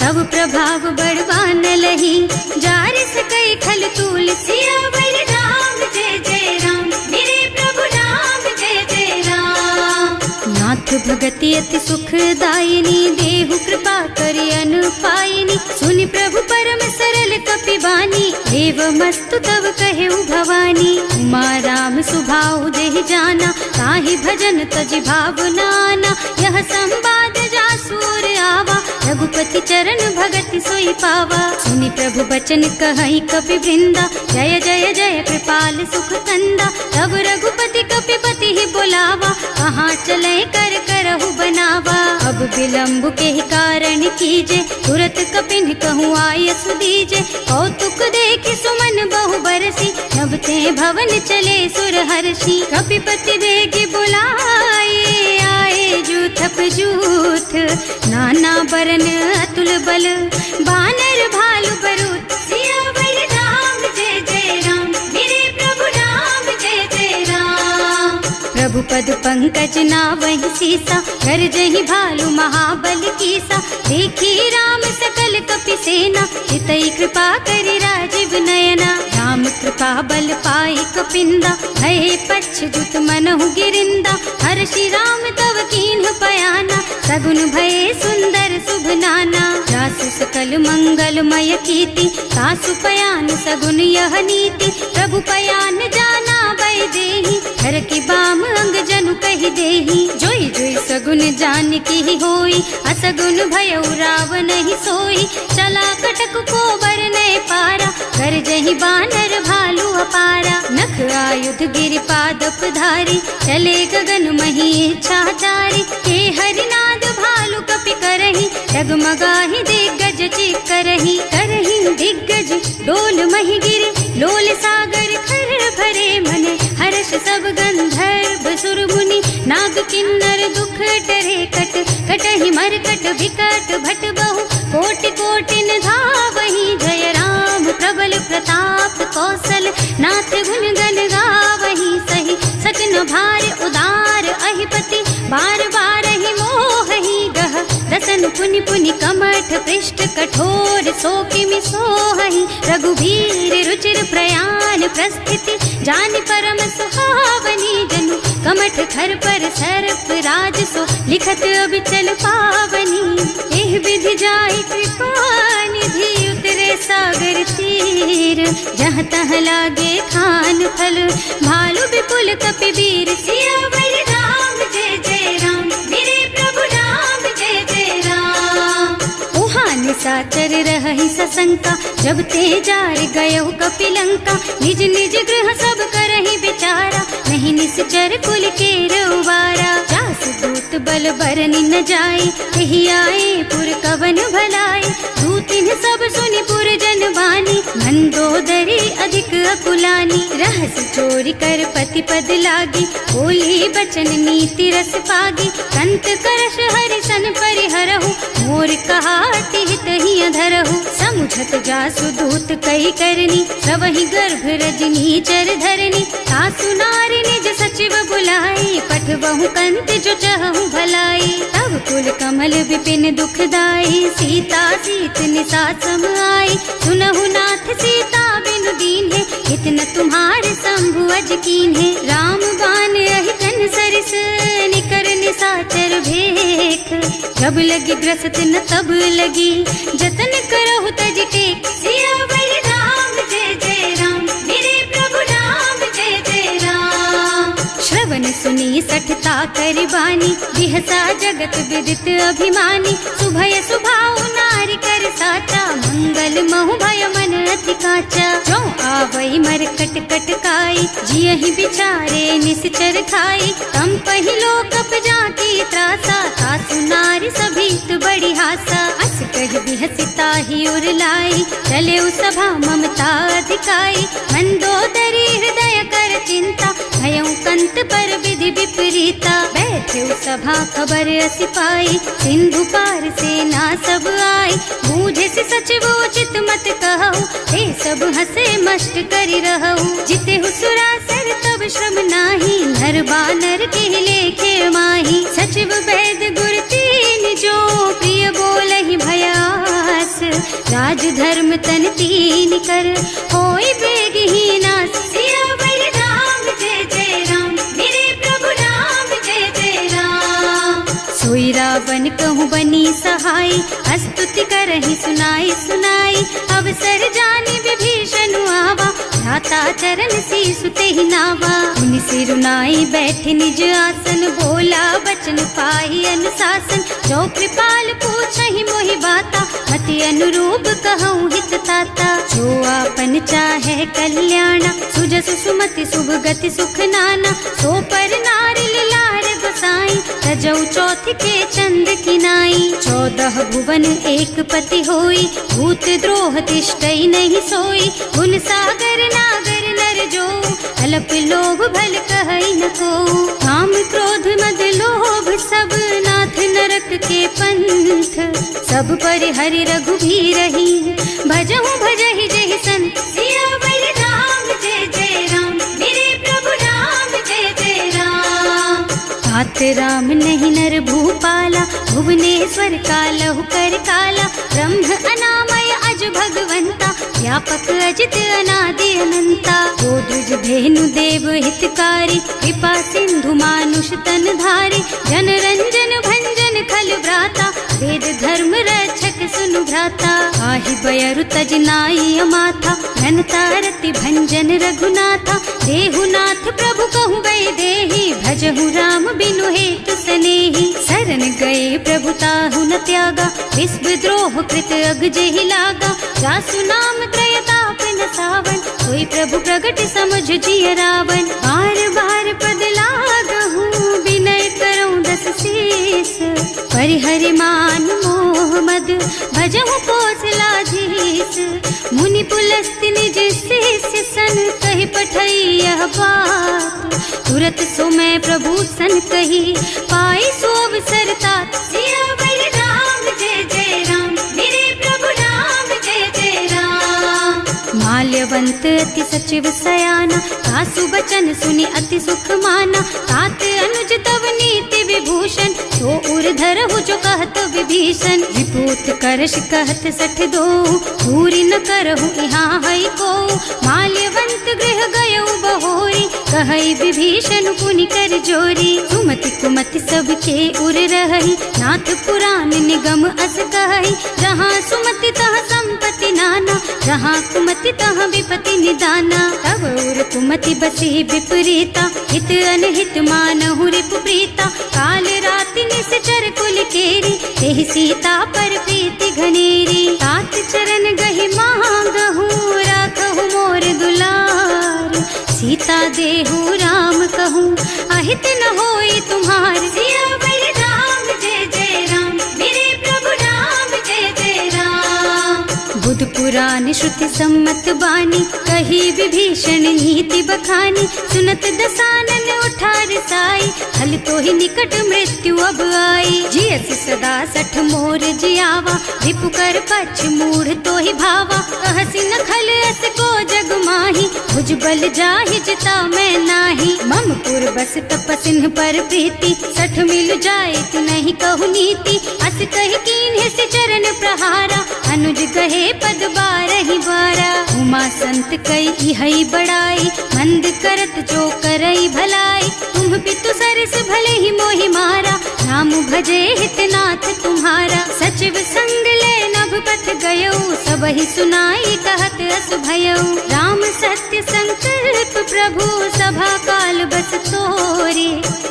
[SPEAKER 1] तब प्रभाव बड़वान लही, जारिस कई खल तूल। सियावर राम, जय जय राम मेरे प्रभु राम, जय जय राम। नाथ भगति अति सुखदायिनी, देहु कृपा करि अनुपायिनी। सुनि प्रभु परम सरल कपि बानी, एवमस्तु तव कहेउ भवानी। उमा राम सुभाउ देहि जाना, ताहि भजन तजि भावनाना। यह संवाद जासुर आवा, रघुपति चरण भगति सोई पावा। सुनि प्रभु बचन कहई कपि वृंदा, जय जय जय कृपाल सुख कंदा। तब रघुपति कपि पति ही बोलावा, कहाँ चले कर करहु बनावा। अब विलंब के ही कारण कीजे, तुरत कपिन कहूँ आयस दीजे। कौतुक देख सुमन बहु बरसी, नभ ते भवन चले सुर हर्षि। कपिपति बेगी बुलाए, आए जूथप जूथ। नाना बरन अतुल बल, बानर भालु बरूथ। सियावर राम, जय जय राम मेरे प्रभु राम, जय जय राम। प्रभु पद पंकज नावहि सीसा, कर जहि भालु महाबल कीसा। देखी राम सकल कपि सेना, चितई कृपा करि राजीव नयना। राम कृपा बल पाई कपिंदा, भये पच्छ्रुत मनहु गिरिंदा। हर्षि राम तव कीन्ह पयाना, सगुन भये सुंदर शुभ नाना। जासु सकल मंगलमय कीर्ति, तासु पयान सगुन यह नीति। प्रभु पयान जाना भय देहि, हर की बाम अंग जनु कहि देहि। जोई जोई सगुन जान की होई, असगुन भयउ रावण ही सोई। चला कटक को बरने पारा, कर जहि बानर भालु अपारा। नख आयुध गिरि पादप धारी, चले गगन मही इच्छाचारी। हे हरिनाद भालु कपि करहि, डगमगाहि दिग्गज चित करहि। करहि दिग्गज डोल मही गिरे, लोल सागर खर भरे मन। हर्ष सब गंधर्व सुर मुनि, नाग किन्नर दुख डरे कट। कटहि मरकट विकट भट बहु, कोटि कोटिन धावहि। जय राम प्रबल प्रताप कौशल, नाथ गुण गण गावहि। सही सकन भार उदार अहिपति, बार बार ही मोहि गह। रसन पुनि पुनि कमठ पृष्ठ, कठोर सोकिमि सोहहि। रघुवीर रुचिर प्रयाण प्रस्थिति, जानि परम सुहावनी। जनु कमठ खर पर सर्प राज सो, लिखत अबिचल पावनी। एह विधि जाहि कृपा निधि, उतरे सागर तीर। जहाँ तहाँ लागे खान फल, भालु विपुल कपि वीर। सियावर राम, जय जय राम मेरे प्रभु राम, जय जय राम। उहाँ निशाचर रहहि सशंका, जब ते जार गयउ कपि लंका। निज निज गृह सब करहि विचारा, नहीं निश्चर कुल के रउबारा। जासु दूत बल बरनि न जाए, यही आए पुर कवन भलाई। दूतिन सब सुनि पुर जन बानी, मंदोदरी अधिक अकुलानी। रहस्य चोरी कर पति पद लागी, बोली बचन नीति रस पागी। कंत करश हरि सन परिहरहु, मोर कहाति हित ही अधरहु। समुझत जासु दूत कही करनी, सबहि गर्भ रजनी चर धरनी। सासु नारी निज सचिव बुलाई, पठबहु कंत जो चहु भलाई। तब कुल कमल विपिन दुखदाई, सीता सीत निसा सम आई। सुनहु नाथ सीता बिनु दीन है, इतना तुम्हारे शंभु अज कीन है। राम बान अहितन सरिस, निकर निसाचर भेख। जब लगी ग्रसत न तब लगी, जतन करहु तज टेक। सियावर राम जय जय राम, मेरे प्रभु राम जय जय राम। श्रवण सुनी सठता कर बानी, बिहसा जगत विदित अभिमानी। सुभय सुभाव नारी कर साचा, मंगल महु भय मन अति काचा। जो आवई मर कट कट काई, जियहि बिचारे निश्चर खाई। तम पहिलो कप जाती त्रासा, सासु नारी सभीत बड़ी हासा। अस कह बिहसिता ही उर लाई, चले सभा ममता अधिकाई। मंदोदरी हृदय कर चिंता, भयउ कंत पर विधि विपरीता। बैठे सभा खबर असी पाई, सिंधु पार सेना सब आई। बूझे से सचिव उचित मत कहु, हे सब हसे मस्त करि रहु। जिते हुसुरासर तब श्रम नाही, नर बानर के लेखे माही। सचिव वैद गुर तीन जो, प्रिय बोलहि भयास। राज धर्म तन तीन कर, होई बेगहि नास। सियावर राम जय जय राम, मेरे प्रभु राम जय जय राम। सोई रावण कहूँ बनी सहाय, स्तुति करहि सुनाई सुनाई। अवसर जानि विभीषण आवा, भ्राता चरण शीसु तेहि नावा। मुनि सिरुनाई बैठे निज आसन, बोला बचन पाहि अनुशासन। जो कृपाल पूछहि मोहि बाता, मति अनुरूप कहूँ हित ताता। जो आपन चाहे कल्याणा, सुजसु सुमति शुभ गति सुख नाना। सो पर नारी लार गोसाई, तजौ चौथ के चंद किनाई। 14 भुवन एक पति होई, भूत द्रोह तिष्ठई नहीं सोई। गुण सागर नागर नर जो, अल्प लोभ भल कहई न को। काम क्रोध मद लोभ सब, नाथ नरक के पंथ। सब पर हरि रघुबीरहि, भजहु भजहि जहि संत। सियावर राम जय जय राम, मेरे प्रभु राम जय जय राम। तात राम नहीं नर भूपाला, भुवनेश्वर कालहु कर काला। ब्रह्म अनामय अज भगवंता, व्यापक अजित अनादि अनंता। गोदुज धेनु देव हितकारी, कृपा सिंधु मानुष तन धारी। जन रंजन भंजन खल भ्राता, वेद धर्म रक्षक सुनु भ्राता। आहि बयरु तज नाई अमाथा, घनता रति भंजन रघुनाथा। देहुनाथ प्रभु कहूँ गए देहि, भजहु राम बिनु हेतु सनेहि। शरण गए प्रभु ताहु न त्यागा, विश्व द्रोह कृत अग जेहि लागा। जासु नाम त्रयताप न सावन, सोई प्रभु प्रगट समझ जिय रावण। बार बार पद लागहु, विनय करऊँ दस शीस। परिहरि मान मोह मद, भजहु कौशलाधीश। मुनि पुलस्त्य निज शिष्य सन, कहि पठई यह बात। तुरत सो मैं प्रभु सन कही, पाई सो अवसर तात। सियावर राम जय जय राम, मेरे प्रभु राम जय जय राम। माल्यवंत अति सचिव सयाना, सासु बचन सुनि अति सुख माना। तात अनुज तव नीति विभूषण, सो उर धरहु जो कहत विभीषण। विपूत करश कहत सठ दो, पूरी न करहु यहाँ है को। माल्यवंत गृह गयौ बहोरी, कहई विभीषण पुनि कर जोरी। सुमति कुमति सबके उर रही, नाथ पुराण निगम अस कहई। जहाँ सुमति तहाँ संपत्ति नाना, जहाँ कुमति तहाँ विपति निदाना। तब उर कुमति बसी विपरीता, हित अनहित मानहु रिपु प्रीता। काल राति निश्चर कुल केरी, तेहि सीता पर प्रीति घनेरी। तात चरण गहि मांगहु, राखहु मोर दुलार। सीता देहु राम कहो सहित न होई तुम्हार। सियावर राम जय जय राम, मेरे प्रभु राम जय जय राम। बुध पुराण श्रुति सम्मत बानी, कही विभीषण नीति बखानी। सुनत दसानन उठार साई, हल तो ही निकट मृत्यु अब आई। जियस सदा सठ मोर जियावा, रिपु कर पछ मूढ़ तो ही भावा। कहसी न खल अस को जग माही, भुज बल जाहि जिता मैं नाही। मम पुर बस तपसिन पर प्रीति, सठ मिल जाए तु नहीं कहु नीति। अस कहि कीन्ह से चरण प्रहारा, अनुज कहे पद बारहि बारा। उमा संत कई हई बड़ाई, मंद करत जो करई भलाई। तुम पितु सरस भले ही मोहि मारा, नाम भजे हितनाथ तुम्हारा। सचिव संग ले नभ पथ गयो, सबहि सुनाई कहत अस भयो। राम सत्य संकल्प प्रभु, सभा काल बस तोरे।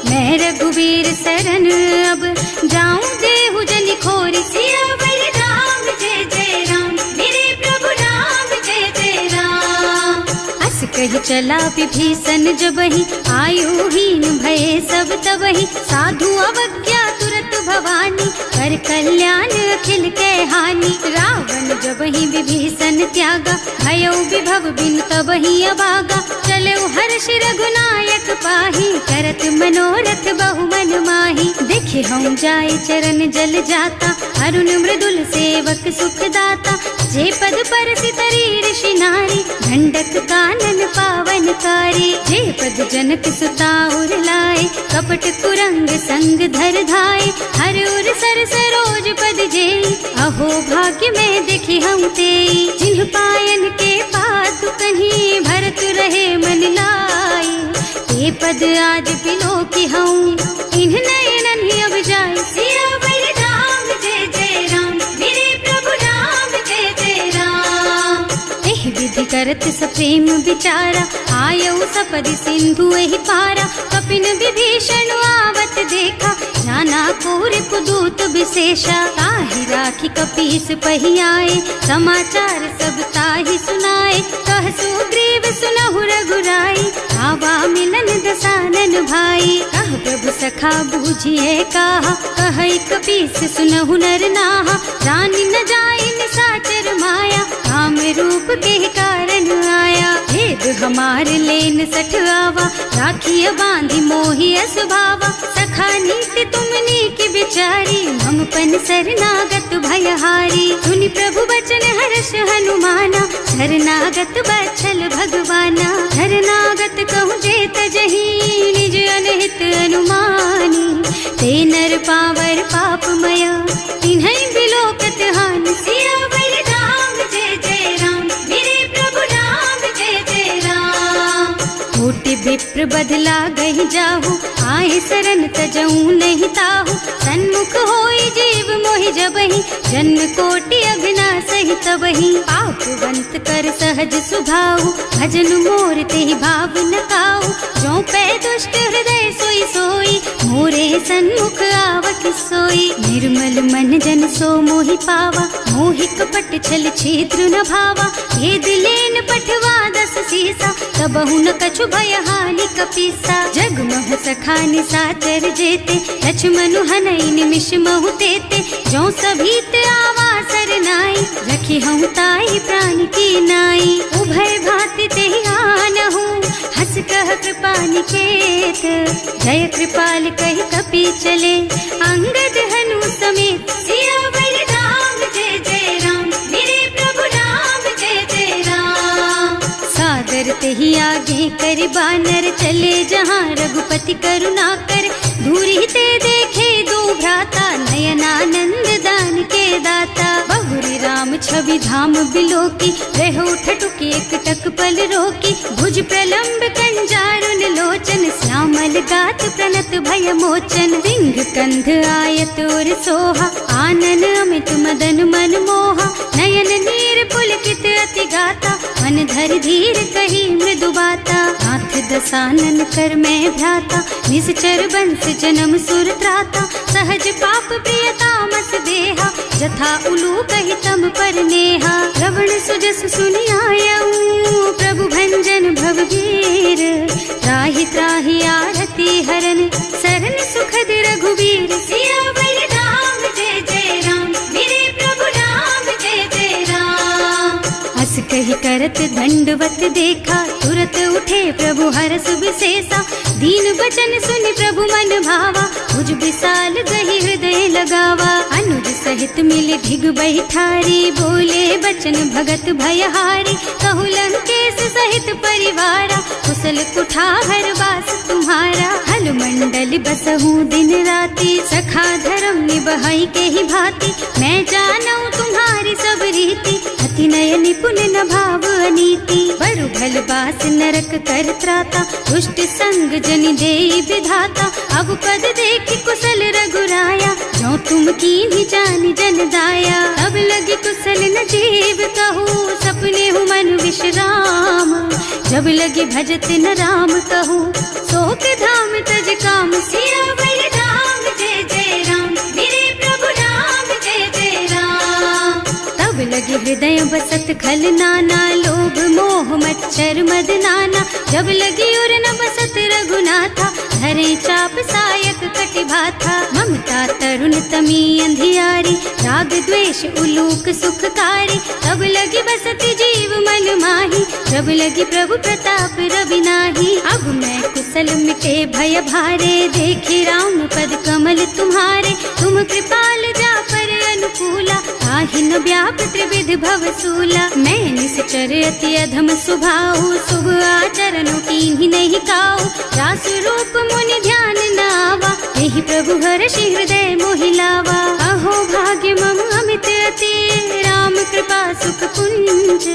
[SPEAKER 1] मैं रघुवीर सरन अब, जाऊं देहु जनि खोरी। सियावर राम जय जय राम, मेरे प्रभु राम जय जय राम। अस कहि चला विभीषण जबहि, आयुहीन भये सब तबहि। साधु अवज्ञा तुरत भवानी, कर कल्याण अखिल के हानि। रावण जबहि विभीषण त्यागा, भयो विभव बिनु तबहि अभागा। चलऊ हर्ष रघुनायक पाहि, करत मनोरथ बहु मन माहि। देखे हम जाय चरण जल जाता, अरुण मृदुल सेवक सुख दाता। जे पद परसि तरी ऋषि नारी, दंडक कानन पावन कारी। जे पद जनक सुता उर लाए, कपट कुरंग संग धर धाय। हर उर सर सरोज पद जेई, अहो भाग्य में देखी हम तेई। जिन्ह पायन के पातु कन्ही, भरत रहे मन लाई। ते पद आज बिलो की हूँ, इन्ह नयनन ही अब जाए। सियावर राम जय जय राम, मेरे प्रभु राम जय जय राम। एह विधि करत सप्रेम विचारा, आयऊ सपदि सिंधु एहि पारा। कपिन विभीषण आवत देखा, जाना कोर कुदूत विशेषा। ताहि राखी कपीस पहि आए, समाचार सब ताहि सुनाए। कह सुग्रीव सुनहु रघुराई, आवा मिलन दसानन भाई। कह प्रभु सखा बूझिए काहा, कहै कपीस सुनहु नर नाहा। जानि न जाय निशाचर माया, काम रूप के कारण आया। भेद हमार लेन सठ आवा, राखिय बांधि मोहि स्वभावा। सखा नीति तुमनी की बिचारी, हम पन शरणागत भयहारी। सुनि प्रभु बचन हर्ष हनुमाना, शरणागत बछल भगवाना। शरणागत कहूँ जेत जही, निज अनहित अनुमानी। ते नर पावर पापमय, तिन्है बिलोकत हानि। सियावर राम जय जय राम, मेरे प्रभु राम जय जय राम। कोटि विप्र बदला गहि जाहु, आए शरण तजऊ नहीं ताहु। सन्मुख होई जीव मोहि जबहि, जन्म कोटि अघनासहि तबहि। पापवंत कर सहज सुभाऊ, भजन मोर तेहि भाव न काऊ। जो पै दुष्ट हृदय सोई सोई, मोरे सन्मुख आवत सोई। निर्मल मन जन सो मोहि पावा, मोहि कपट छल छिद्र न भावा। भेद लेन पठवा दस सीसा, तबहु न कछु भय हानि कपीसा। जग मोह सखा निशाचर जेते, लक्ष्मणु हनई निमिष महु तेते। जो सभीत आवा सरनाई, रखी हूँ ताई प्राण की नाई। उभय भांति तेहि आनहु, हस कह कृपा निकेत। जय कृपाल कहि कपि चले, अंगद हनु समेत। सियावर राम जय जय राम, मेरे प्रभु राम जय जय राम। सादर तेहि आगे कर बानर, चले जहाँ रघुपति करुणा कर। दूरी ते देखे दो भ्राता, नयनानंद दान के दाता। बहुरी राम छवि धाम बिलोकी, रहो ठटुकी एक टक पल रोकी। भुज प्रलंब कंजारुन लोचन, श्यामल गात प्रणत भय मोचन। सिंह कंध आयत और सोहा, आनन अमित मदन मन मोहा। नयन नीर पुलकित अति गाता, मन धर धीर कही मृदु बाता। नाथ दसानन कर मैं भ्राता, निश्चर वंश जन्म सुर त्राता। सहज पाप प्रिय तामस देहा, जथा उलू कहि तम पर नेहा। श्रवण सुजस सुनि आयऊ, प्रभु भंजन भव वीर। त्राहि त्राहि आरती हरन, करत दंडवत देखा, तुरत उठे प्रभु हरस विशेषा। दीन बचन सुनि प्रभु मन भावा, मुझ विशाल गही हृदय लगावा। अनुज सहित मिले ढिग बैठारी, बोले बचन भगत भयहारी। कहु लंकेश सहित परिवारा, कुशल कुठार वास तुम्हारा। हल मंडल बसहु दिन राति, सखा धर्म निबहई के ही भांति। मैं जानऊ तुम्हारी सब रीति, अति नय निपुण न भाव अनीति। बरु भल बास नरक कर त्राता, दुष्ट संग जनि देई विधाता। अब पद देखि कुशल रघुराया, जो तुम कीन्ही जानि जन दाया। अब लगी कुशल न जीव कहू, सपने हूँ मन विश्राम। जब लगी भजत न राम कहू, सोक धाम तज काम। सियावर राम जय जय राम, मेरे प्रभु राम जय जय राम। तब लगी हृदय बसत खल नाना, लोभ मोह मच्छर मद नाना। जब लगी उर न बसत रघुनाथा, धरे चाप सायक कटिभाथा। ममता तरुण तमी अंधियारी, राग द्वेष उलूक सुखकारी। तब लगी बसती जीव मन माही, जब लगी प्रभु प्रताप रवि नाही। अब मैं कुशल मिटे भय भारे, देखे राम पद कमल तुम्हारे। तुम कृपाल जा पर अनुकूला, ताहि न व्याप त्रिविध भवसूला। मैं निश्चर अति अधम स्वभाव, शुभ आचरणों कीन्ही नहीं काऊ। रासु रूप मुनि ध्यान न आवा, यही प्रभु हर्षि हृदय मोहि लावा। अहो भाग्य मम अमित अति, राम कृपा सुख पुंज।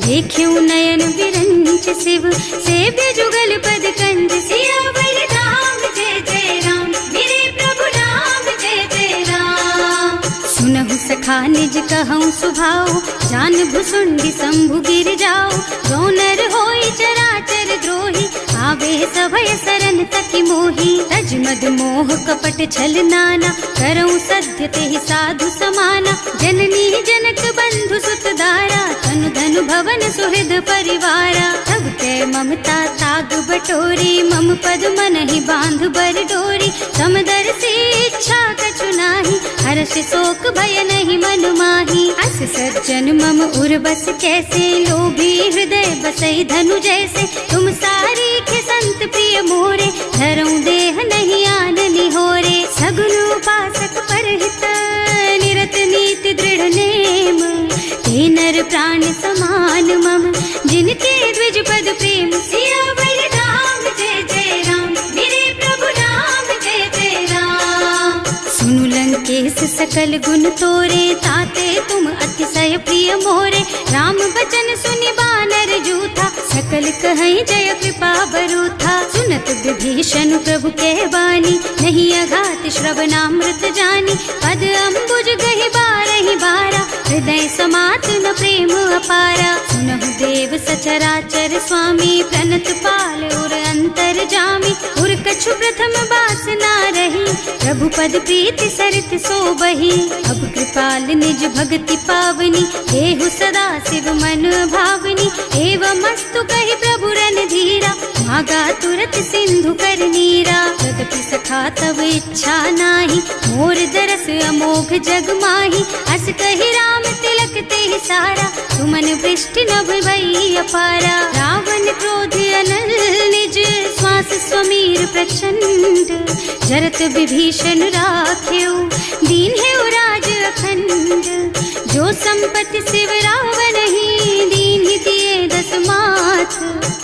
[SPEAKER 1] देख्यऊ नयन विरंच शिव, सेव्य जुगल पद कंज। सियावर राम जय जय राम, मेरे प्रभु राम जय जय राम। सुनहु सखा निज कहऊँ सुभाऊ, जान भुसुंडी शंभु गिर जाओ। जो नर होई चराचर द्रोही, आवे सभय सरन तकी मोही। तज मद मोह कपट छल नाना, करऊँ सत्य तेहि साधु समाना। जननी जनक बंधु सुत दारा, तनु धनु भवन सुहृद परिवारा। तब के ममता ताग बटोरी, मम पद मन ही बांध बर डोरी। समदर्शी इच्छा कछु नाही, हर्ष शोक भय नहीं मन माही। अस सज्जन मम उर बस कैसे, लोभी हृदय बसई धनु जैसे। तुम सारी के संत प्रिय मोरे, धरऊं देह नहीं आन निहोरे। सगुन उपासक परहित, निरत नीति दृढ़ नेम। ते नर प्राण समान मम, जिनके द्विज पद प्रेम। सियावर राम जय जय राम, मेरे प्रभु राम जय जय राम। सुनु लंकेश सकल गुण तोरे, ताते तुम अतिशय प्रिय मोरे। राम बचन सुनि बानर जूथा, सकल कहई जय कृपा बरूथा। सुनत विभीषण प्रभु के बानी, नहीं अघात श्रवणामृत जानी। पद अम्बुज गहि बारहि बारा, हृदय समात न प्रेम अपारा। सुनहु देव सचराचर स्वामी, प्रणत पाल उर अंतर जामी। उर कछु प्रथम बास ना रही, प्रभु पद प्रीति सरित सो बही। अब कृपाल निज भक्ति पावनी, देहु सदा शिव मन भावनी। एवं मस्तु कहि प्रभु रन धीरा, मागा तुरत सिंधु कर नीरा। यद्यपि सखा तब इच्छा नाही, मोर दरस अमोघ जग माही। अस कहि राम तिलक तेहि सारा, सुमन वृष्टि नभ भई अपारा। रावण क्रोध अनल निज, श्वास स्वमीर प्रचंड। जरत विभीषण राख्यो, दीन है राज अखंड। जो संपत्ति शिव रावण ही, दीन ही दिए दस माथ।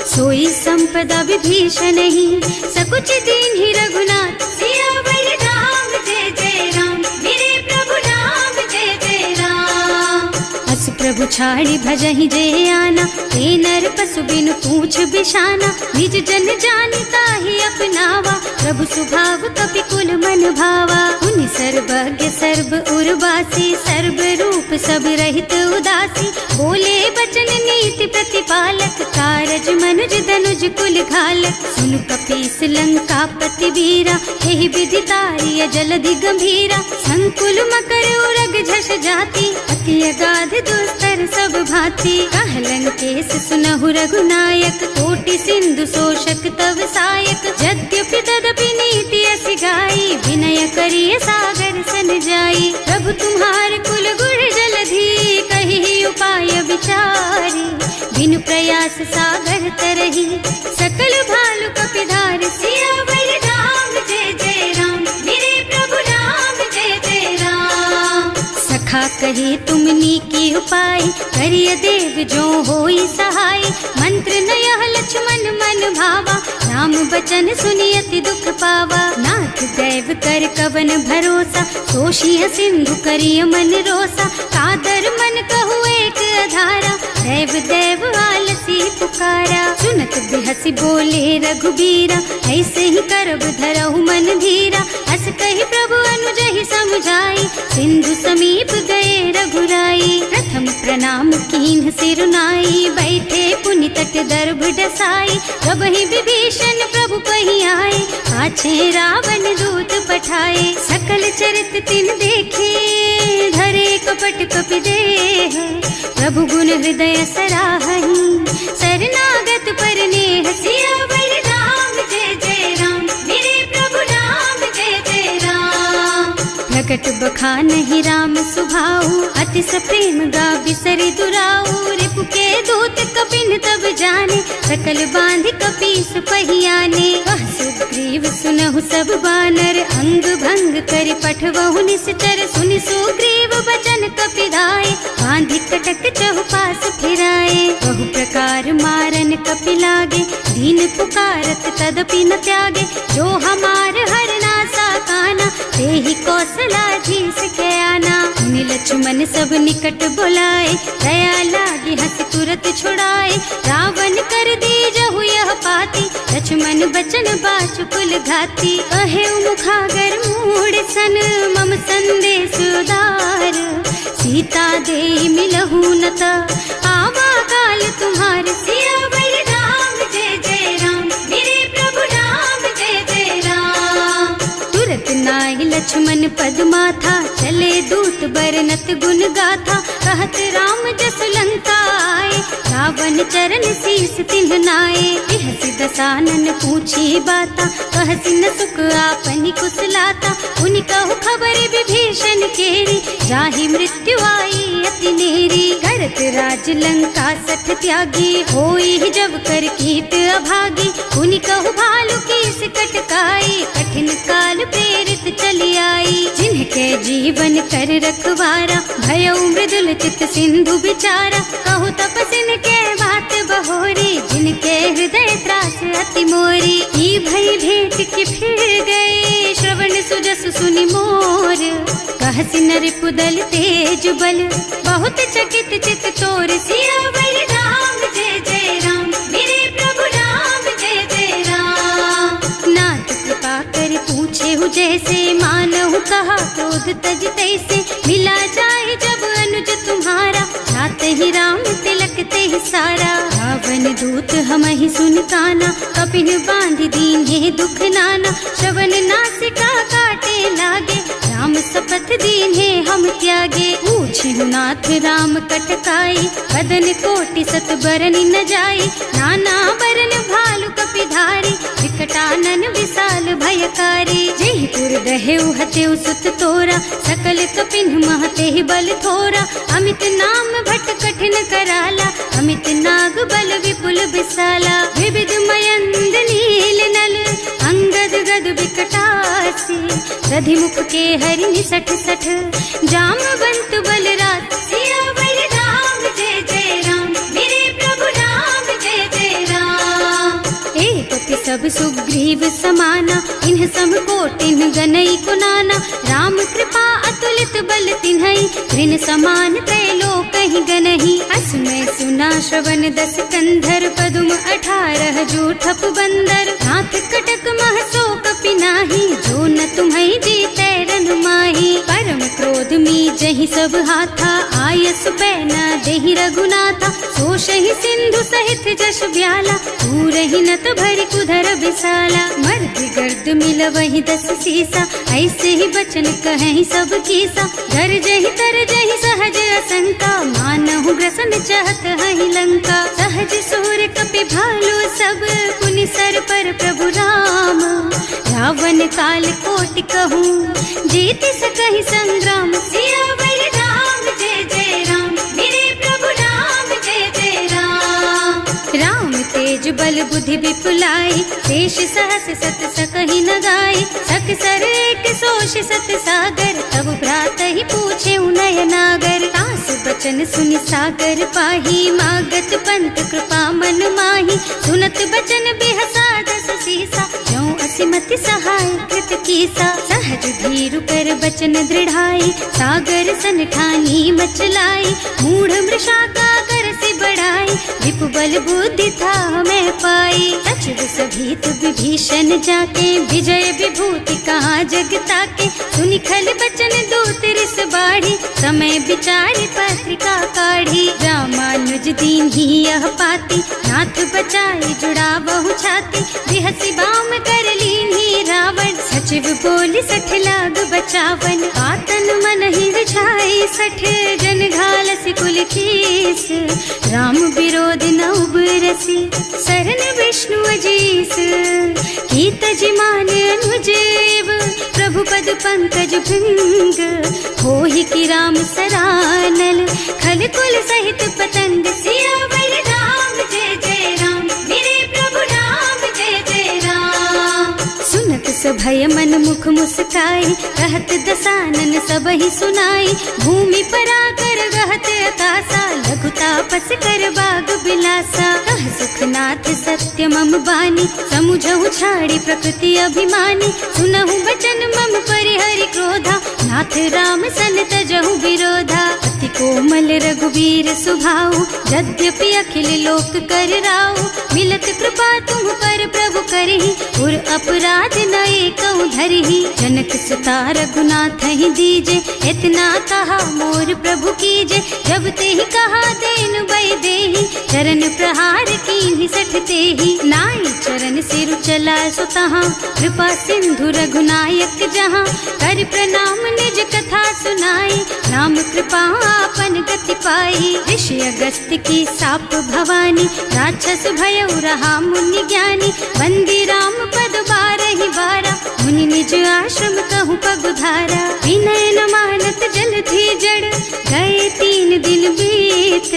[SPEAKER 1] सोई संपदा विभीषण ही, सकुच दीन ही रघुनाथ। सियावर राम जय जय राम, मेरे प्रभु राम जय जय राम। अस प्रभु छाड़ी भजहि जय आना, हे नर पशु बिनु पूछ बिशाना। निज जन जानि ताहि अपनावा, प्रभु स्वभाव कपि कुल मन भावा। उनि सर्वज्ञ सर्व उर्वासी, सर्व रूप सब रहित उदासी। बोले बचन नीति प्रतिपालक, कारज मनुज धनुज कुल घालक। सुनु कपीस लंका पति वीरा, यही विधि तारिय जलधि गंभीरा। संकुल मकर उरग झष जाति, अति अगाध दुस्तर सब भांति। कह लंकेश सुनहु रघुनायक, कोटि सिंधु शोषक तव सायक। यद्यपि तदपि नीति असि गाई, विनय करिय सागर सन जाई। प्रभु तुम्हार कुल गुण जलधि, कहि उपाय विचारी। बिनु प्रयास सागर तरही, सकल भालु कपिधार सियावर राम जय जय राम, मेरे प्रभु राम जय जय राम। सखा कहे तुमनी की उपाय, करिय देव जो होई सहाय, मंत्र नयह लक्ष्मण मन भावा, राम बचन सुनि अति दुख पावा। नाथ दैव कर कवन भरोसा, सोषिय सिंधु करिय मन रोसा, कादर मन कहु एक अधारा, देव देव आलसी पुकारा। सुनत बिहसी बोले रघुबीरा, ऐसे ही करब धरहु मन धीरा, अस कही प्रभु अनुजहि समझाई, सिंधु समीप गए रघुराई। प्रथम प्रणाम कीन्ह सिर नाई, बैठे पुनि तट दर्भ डसाई, कबहि विभीषण प्रभु पही आए, पाछे रावण दूत पठाए। सकल चरित तिन देखे, धरे कपट कपि देह, प्रभु गुण हृदय सराहहि, शरणागत पर नेह। सियावर राम जय जय राम, मेरे प्रभु राम जय जय राम। प्रकट बखानहि राम सुभाऊ, अति सप्रेम गा बिसरि दुराऊ, रिपु के दूत कपिन तब जाने, सकल बांध कपीस पहियाने। वह सुग्रीव सुनहु सब बानर, अंग भंग कर पठवहु निश्चर, सुनि सुग्रीव बचन कपिधाय, बांधि कटक चहुपास फिराए। बहु प्रकार मारन कपि लागे, दीन पुकारत तदपि न त्यागे, जो हमार हरना साकाना, तेहि कौशलाधीश के आना। मुनि लक्ष्मण सब निकट बुलाए, दया लागी हंस तुरत छुड़ाए, रावण कर दीजहु यह पाती, लक्ष्मण बचन बाचुकुल घाती। कहे मुखागर मूढ़ सन, मम संदेश उदार, सीता दे मिलहु न ता, आवा काल तुम्हार। सियावर राम जय जय राम, मेरे प्रभु राम जय जय राम। तुरत नाहि लक्ष्मण पद माथा, चले दूत बरनत गुण गाथा, कहत राम जस लंका आए, रावण चरण शीस तिन्ह नाए। बिहसि दसानन पूछी बाता, कहसि न सुख आपनि कुशलाता, उनि कहु खबर विभीषण केरी, जाहि मृत्यु आई अति नेरी। करत राज लंका सठ त्यागी, होई जब कर कीट अभागी, उनि कहु भालु कीस कटकाई, कठिन काल प्रेरित चली आई। जिनके जीवन कर रखवारा, भयउ मृदुल चित सिंधु बिचारा, कहु तपसिन के बात बहोरी, जिनके हृदय त्रास अति मोरी। की भई भेंट कि फिर गए, श्रवण सुजस सुनि मोर, कहसि नर पुदल तेज बल, बहुत चकित चित तोर। सियावर राम जय जय राम, मेरे प्रभु राम जय जय राम। नाथ कृपा कर पूछे हु जैसे, मानहु कहा क्रोध तज तैसे, मिला जाए जब अनुज तुम्हारा, जात ही राम तिलक ते सारा। रावण दूत हमहि सुन काना, कपिन बांध दीन्हे दुख नाना, श्रवण नासिका काटे लागे, राम शपथ दीन्हे हम त्यागे। पूछिहु नाथ राम कटकाई, बदन कोटि सत बरनि न जाई, नाना बरन भालु कपिधारी, विकटानन विशाल भयकारी। जेहि पुर दहेउ हतेउ सुत तोरा, सकल कपिन महते बल थोरा, अमित नाम भट कठिन कराला, अमित नाग बल विपुल विशाला। विविध मयंद नील नल, अंगद गद विकटासी, दधिमुख के हरि सठ सठ, जामवंत बलराज। सियावर राम जय जय राम, मेरे प्रभु राम जय जय राम। एक सब सुग्रीव समाना, इन्ह सम कोटिन गनई कुनाना, राम कृपा अतुलित बल तिन्हई, ऋण समान त्रैलोकहि गनहि। असमय सुना श्रवण दस कंधर, पदुम 18 जूठप बंदर, नाथ कटक मह सो कपि नाही, जो न तुम्हई जीतै रन माही। परम क्रोध मी जहि सब हाथा, आयस पैना देहि रघुनाथा, सोषहि सिंधु सहित जश ब्याला, पूरहि नत भरि कुधर विशाला। मर्द गर्द मिलवहि 10 सीसा, ऐसे ही बचन कहें सब कीसा, गरजहि तरजहि सहज असंका, मानहु ग्रसन चाहत हहि लंका। सहज सूर कपि भालु सब, पुनि सर पर प्रभु राम, रावण काल कोटि कहूँ, जीत सकहि संग्राम। सियावर राम जय जय राम, मेरे प्रभु राम जय जय राम। तेज बल बुद्धि विपुलाई, शेष सहस सत सकहि न गाय, सक सर एक सोष सत सागर, तब भ्रात ही पूछे उनय नागर। तास बचन सुनि सागर पाही, मागत पंत कृपा मन माही, सुनत बचन बिहसा दस सीसा, ज्यों असिमति सहाय कृत कीसा। सहज धीरु कर बचन दृढ़ाई, सागर सन ठानी मचलाई, मूढ़ मृषा का कर से बढ़ाई, विपु बल बुद्धि था मैं पाई। सचिव सभीत विभीषण जाके, विजय विभूति कहाँ जग ताके, सुनि खल बचन दूत रिस बाढ़ी, समय विचारी पत्रिका काढ़ी। रामानुज दीन ही यह पाती, नाथ बचाई जुड़ा बहु छाती, बिहसी बाम कर लीन ही रावण, सचिव बोली सठ लाग बचावन। आतन मन ही रिझाई सठ, जन घालसी कुल कीस, राम विरोध न उबरसी, शरण विष्णु अजीस। कीत जिमान अनुजेव, प्रभु पद पंकज भृंग, होहि की राम सरानल, खल कुल सहित पतंग। सियावर राम जय जय राम, मेरे प्रभु राम जय जय राम। सुनत सभय मन मुख मुस्काई, कहत दसानन सबहि सुनाई, भूमि पराकर गहत अकासा, लघु तापस कर बाग बिलासा। कह सुखनाथ सत्य मम बानी, समुझहु छाड़ी प्रकृति अभिमानी, सुनहु बचन मम परिहरि क्रोधा, नाथ राम सन तजहु विरोधा। अति कोमल रघुवीर सुभाऊ, यद्यपि अखिल लोक कर राऊ, मिलत कृपा तुम पर प्रभु करहि, उर अपराध न एकउ धरहि। जनक सुता रघुनाथ ही दीजे, इतना कहा मोर प्रभु कीजे, जब ते ही कहा देन बई देहि, चरण प्रहार कीन्हि सठ तेहि। नाई चरण सिरु चला सुतहाँ, कृपा सिंधु रघुनायक जहाँ, कर प्रणाम निज कथा सुनाई, राम कृपा आपन गति पाई। ऋषि अगस्त्य की साप भवानी, राक्षस भयउ रहा मुनि ज्ञानी, वंदी राम पद बारहि बारा, मुनि निज आश्रम कहूँ पगुधारा। विनय न मानत जल थी जड़, गए 3 दिन बीत,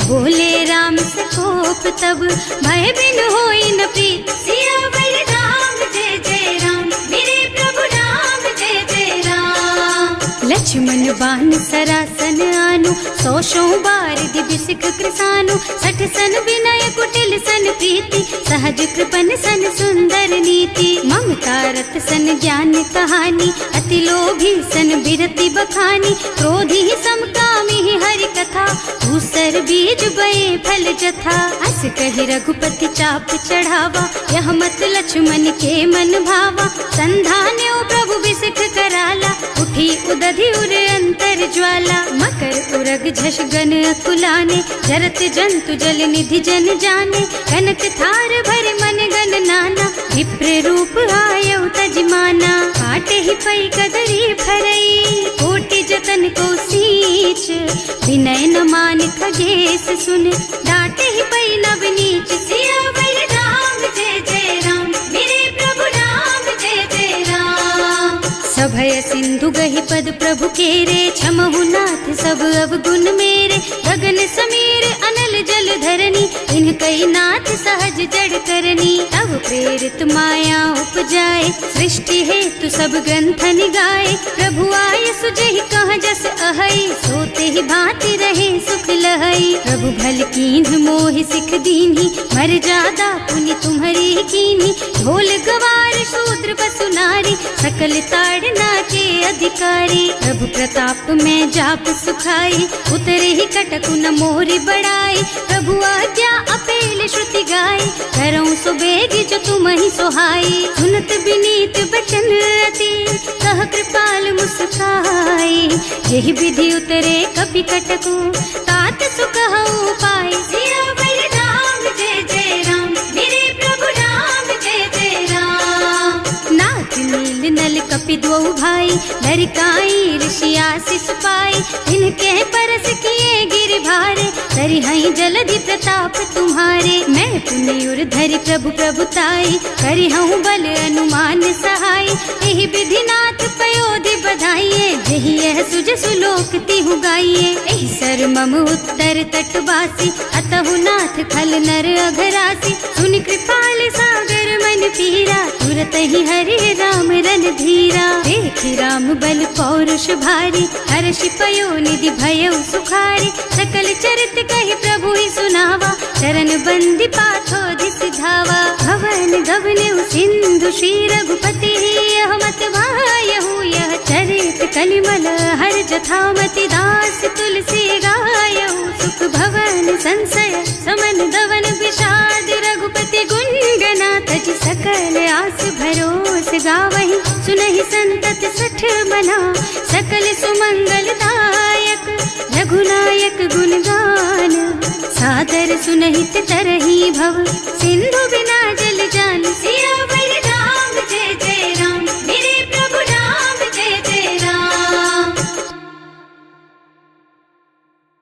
[SPEAKER 1] बोले राम सकोप तब, भय बिन होई न प्रीत। सियावर राम जय जय राम, मेरे प्रभु राम जय जय राम। लक्ष्मण बान सरासन आनु, 100 बार दिबिसिक कृसानु, 60 सन विनय कुटिल सन प्रीति, सहज कृपन सन सुंदर नीति। ममता रत सन ज्ञान कहानी, अति लोभी सन बिरति बखानी, क्रोधी समकामी हरि कथा, दूसर बीज बये फल जथा। अस कहि रघुपति चाप चढ़ावा, यह मत लक्ष्मण के मन भावा, संधान्यो प्रभु बिसिख कराला, उठी उदधि उर अंतर ज्वाला। मकर उरग झष गन अकुलाने, जरत जंतु जल निधि जन जाने, कनक थार भर मन गन नाना, विप्र रूप आयौ तजमाना। काटे ही पई कदरी फरई, कोटि जतन को सींच, विनय न मान खगेश सुन, डांटे ही पई नव नीच। सियावर राम जय जय राम, मेरे प्रभु राम जय जय राम। सभय सिंधु गहि पद प्रभु केरे, क्षमहु नाथ सब अवगुण मेरे, गगन समीर अनल जल धरनी, इनकई नाथ सहज जड़ करनी। तब प्रेरित माया उपजाए, सृष्टि हेतु सब ग्रंथन गाए, प्रभु आय सुजहि कह जस अहै, सोते ही भांति रहे सुख लहै। प्रभु भल कीन्ह मोहि सिख दीन्ही, मर्यादा पुनि तुम्हरी कीन्ही, ढोल गवार शूद्र पशु नारी, सकल ताड़ना के अधिकारी। प्रभु प्रताप में जाप सुखाई, उतरे ही कटकु न मोरी बड़ाई, प्रभु आज्ञा अपेल श्रुति गाई, करऊं सुबेगी जो तुम ही सोहाई। सुनत विनीत बचन अति, कह कृपाल मुस्काई, यही विधि उतरे कपि कटकु, तात सुख हऊ पाई। सियावर राम जय जय राम, मेरे प्रभु राम जय जय राम। नाथ नील नल कपि द्वौ भाई, लरिकाई ऋषि आशीष पाई, इनके परस किए गिर भारे, करि हई जलधि प्रताप तुम्हारे। मैं पुनि उर धरि प्रभु प्रभुताई, करि हूँ बल अनुमान सहाय, यही विधि नाथ पयोधि बधाइए, जही यह सुज सुलोक तिहु गाइए। एहि सर मम उत्तर तटवासी, अतहु नाथ खल नर अघरासी। सुनि कृपाल सागर मन पीरा, तुरत ही हरि राम रन धीरा। देखि राम बल पौरुष भारी, हर्षि पयो निधि भयउ सुखारी। सकल चरित कहि प्रभु ही सुनावा, चरण बंदी पाथो दिस धावा। भवन गवनेउ सिंधु श्री रघुपति, यह मत वायहु यह चरित कलिमल हर जथामति। दास तुलसी गायहु, सुख भवन संशय समन दवन विषाद। रघुपति गुण गना तज सकल आस भरोस गावहि। सुनहि संतत सठ मना, सकल सुमंगल दायक। रघुनायक गुण गान, सादर सुनहित तरहि भव। सिंधु बिना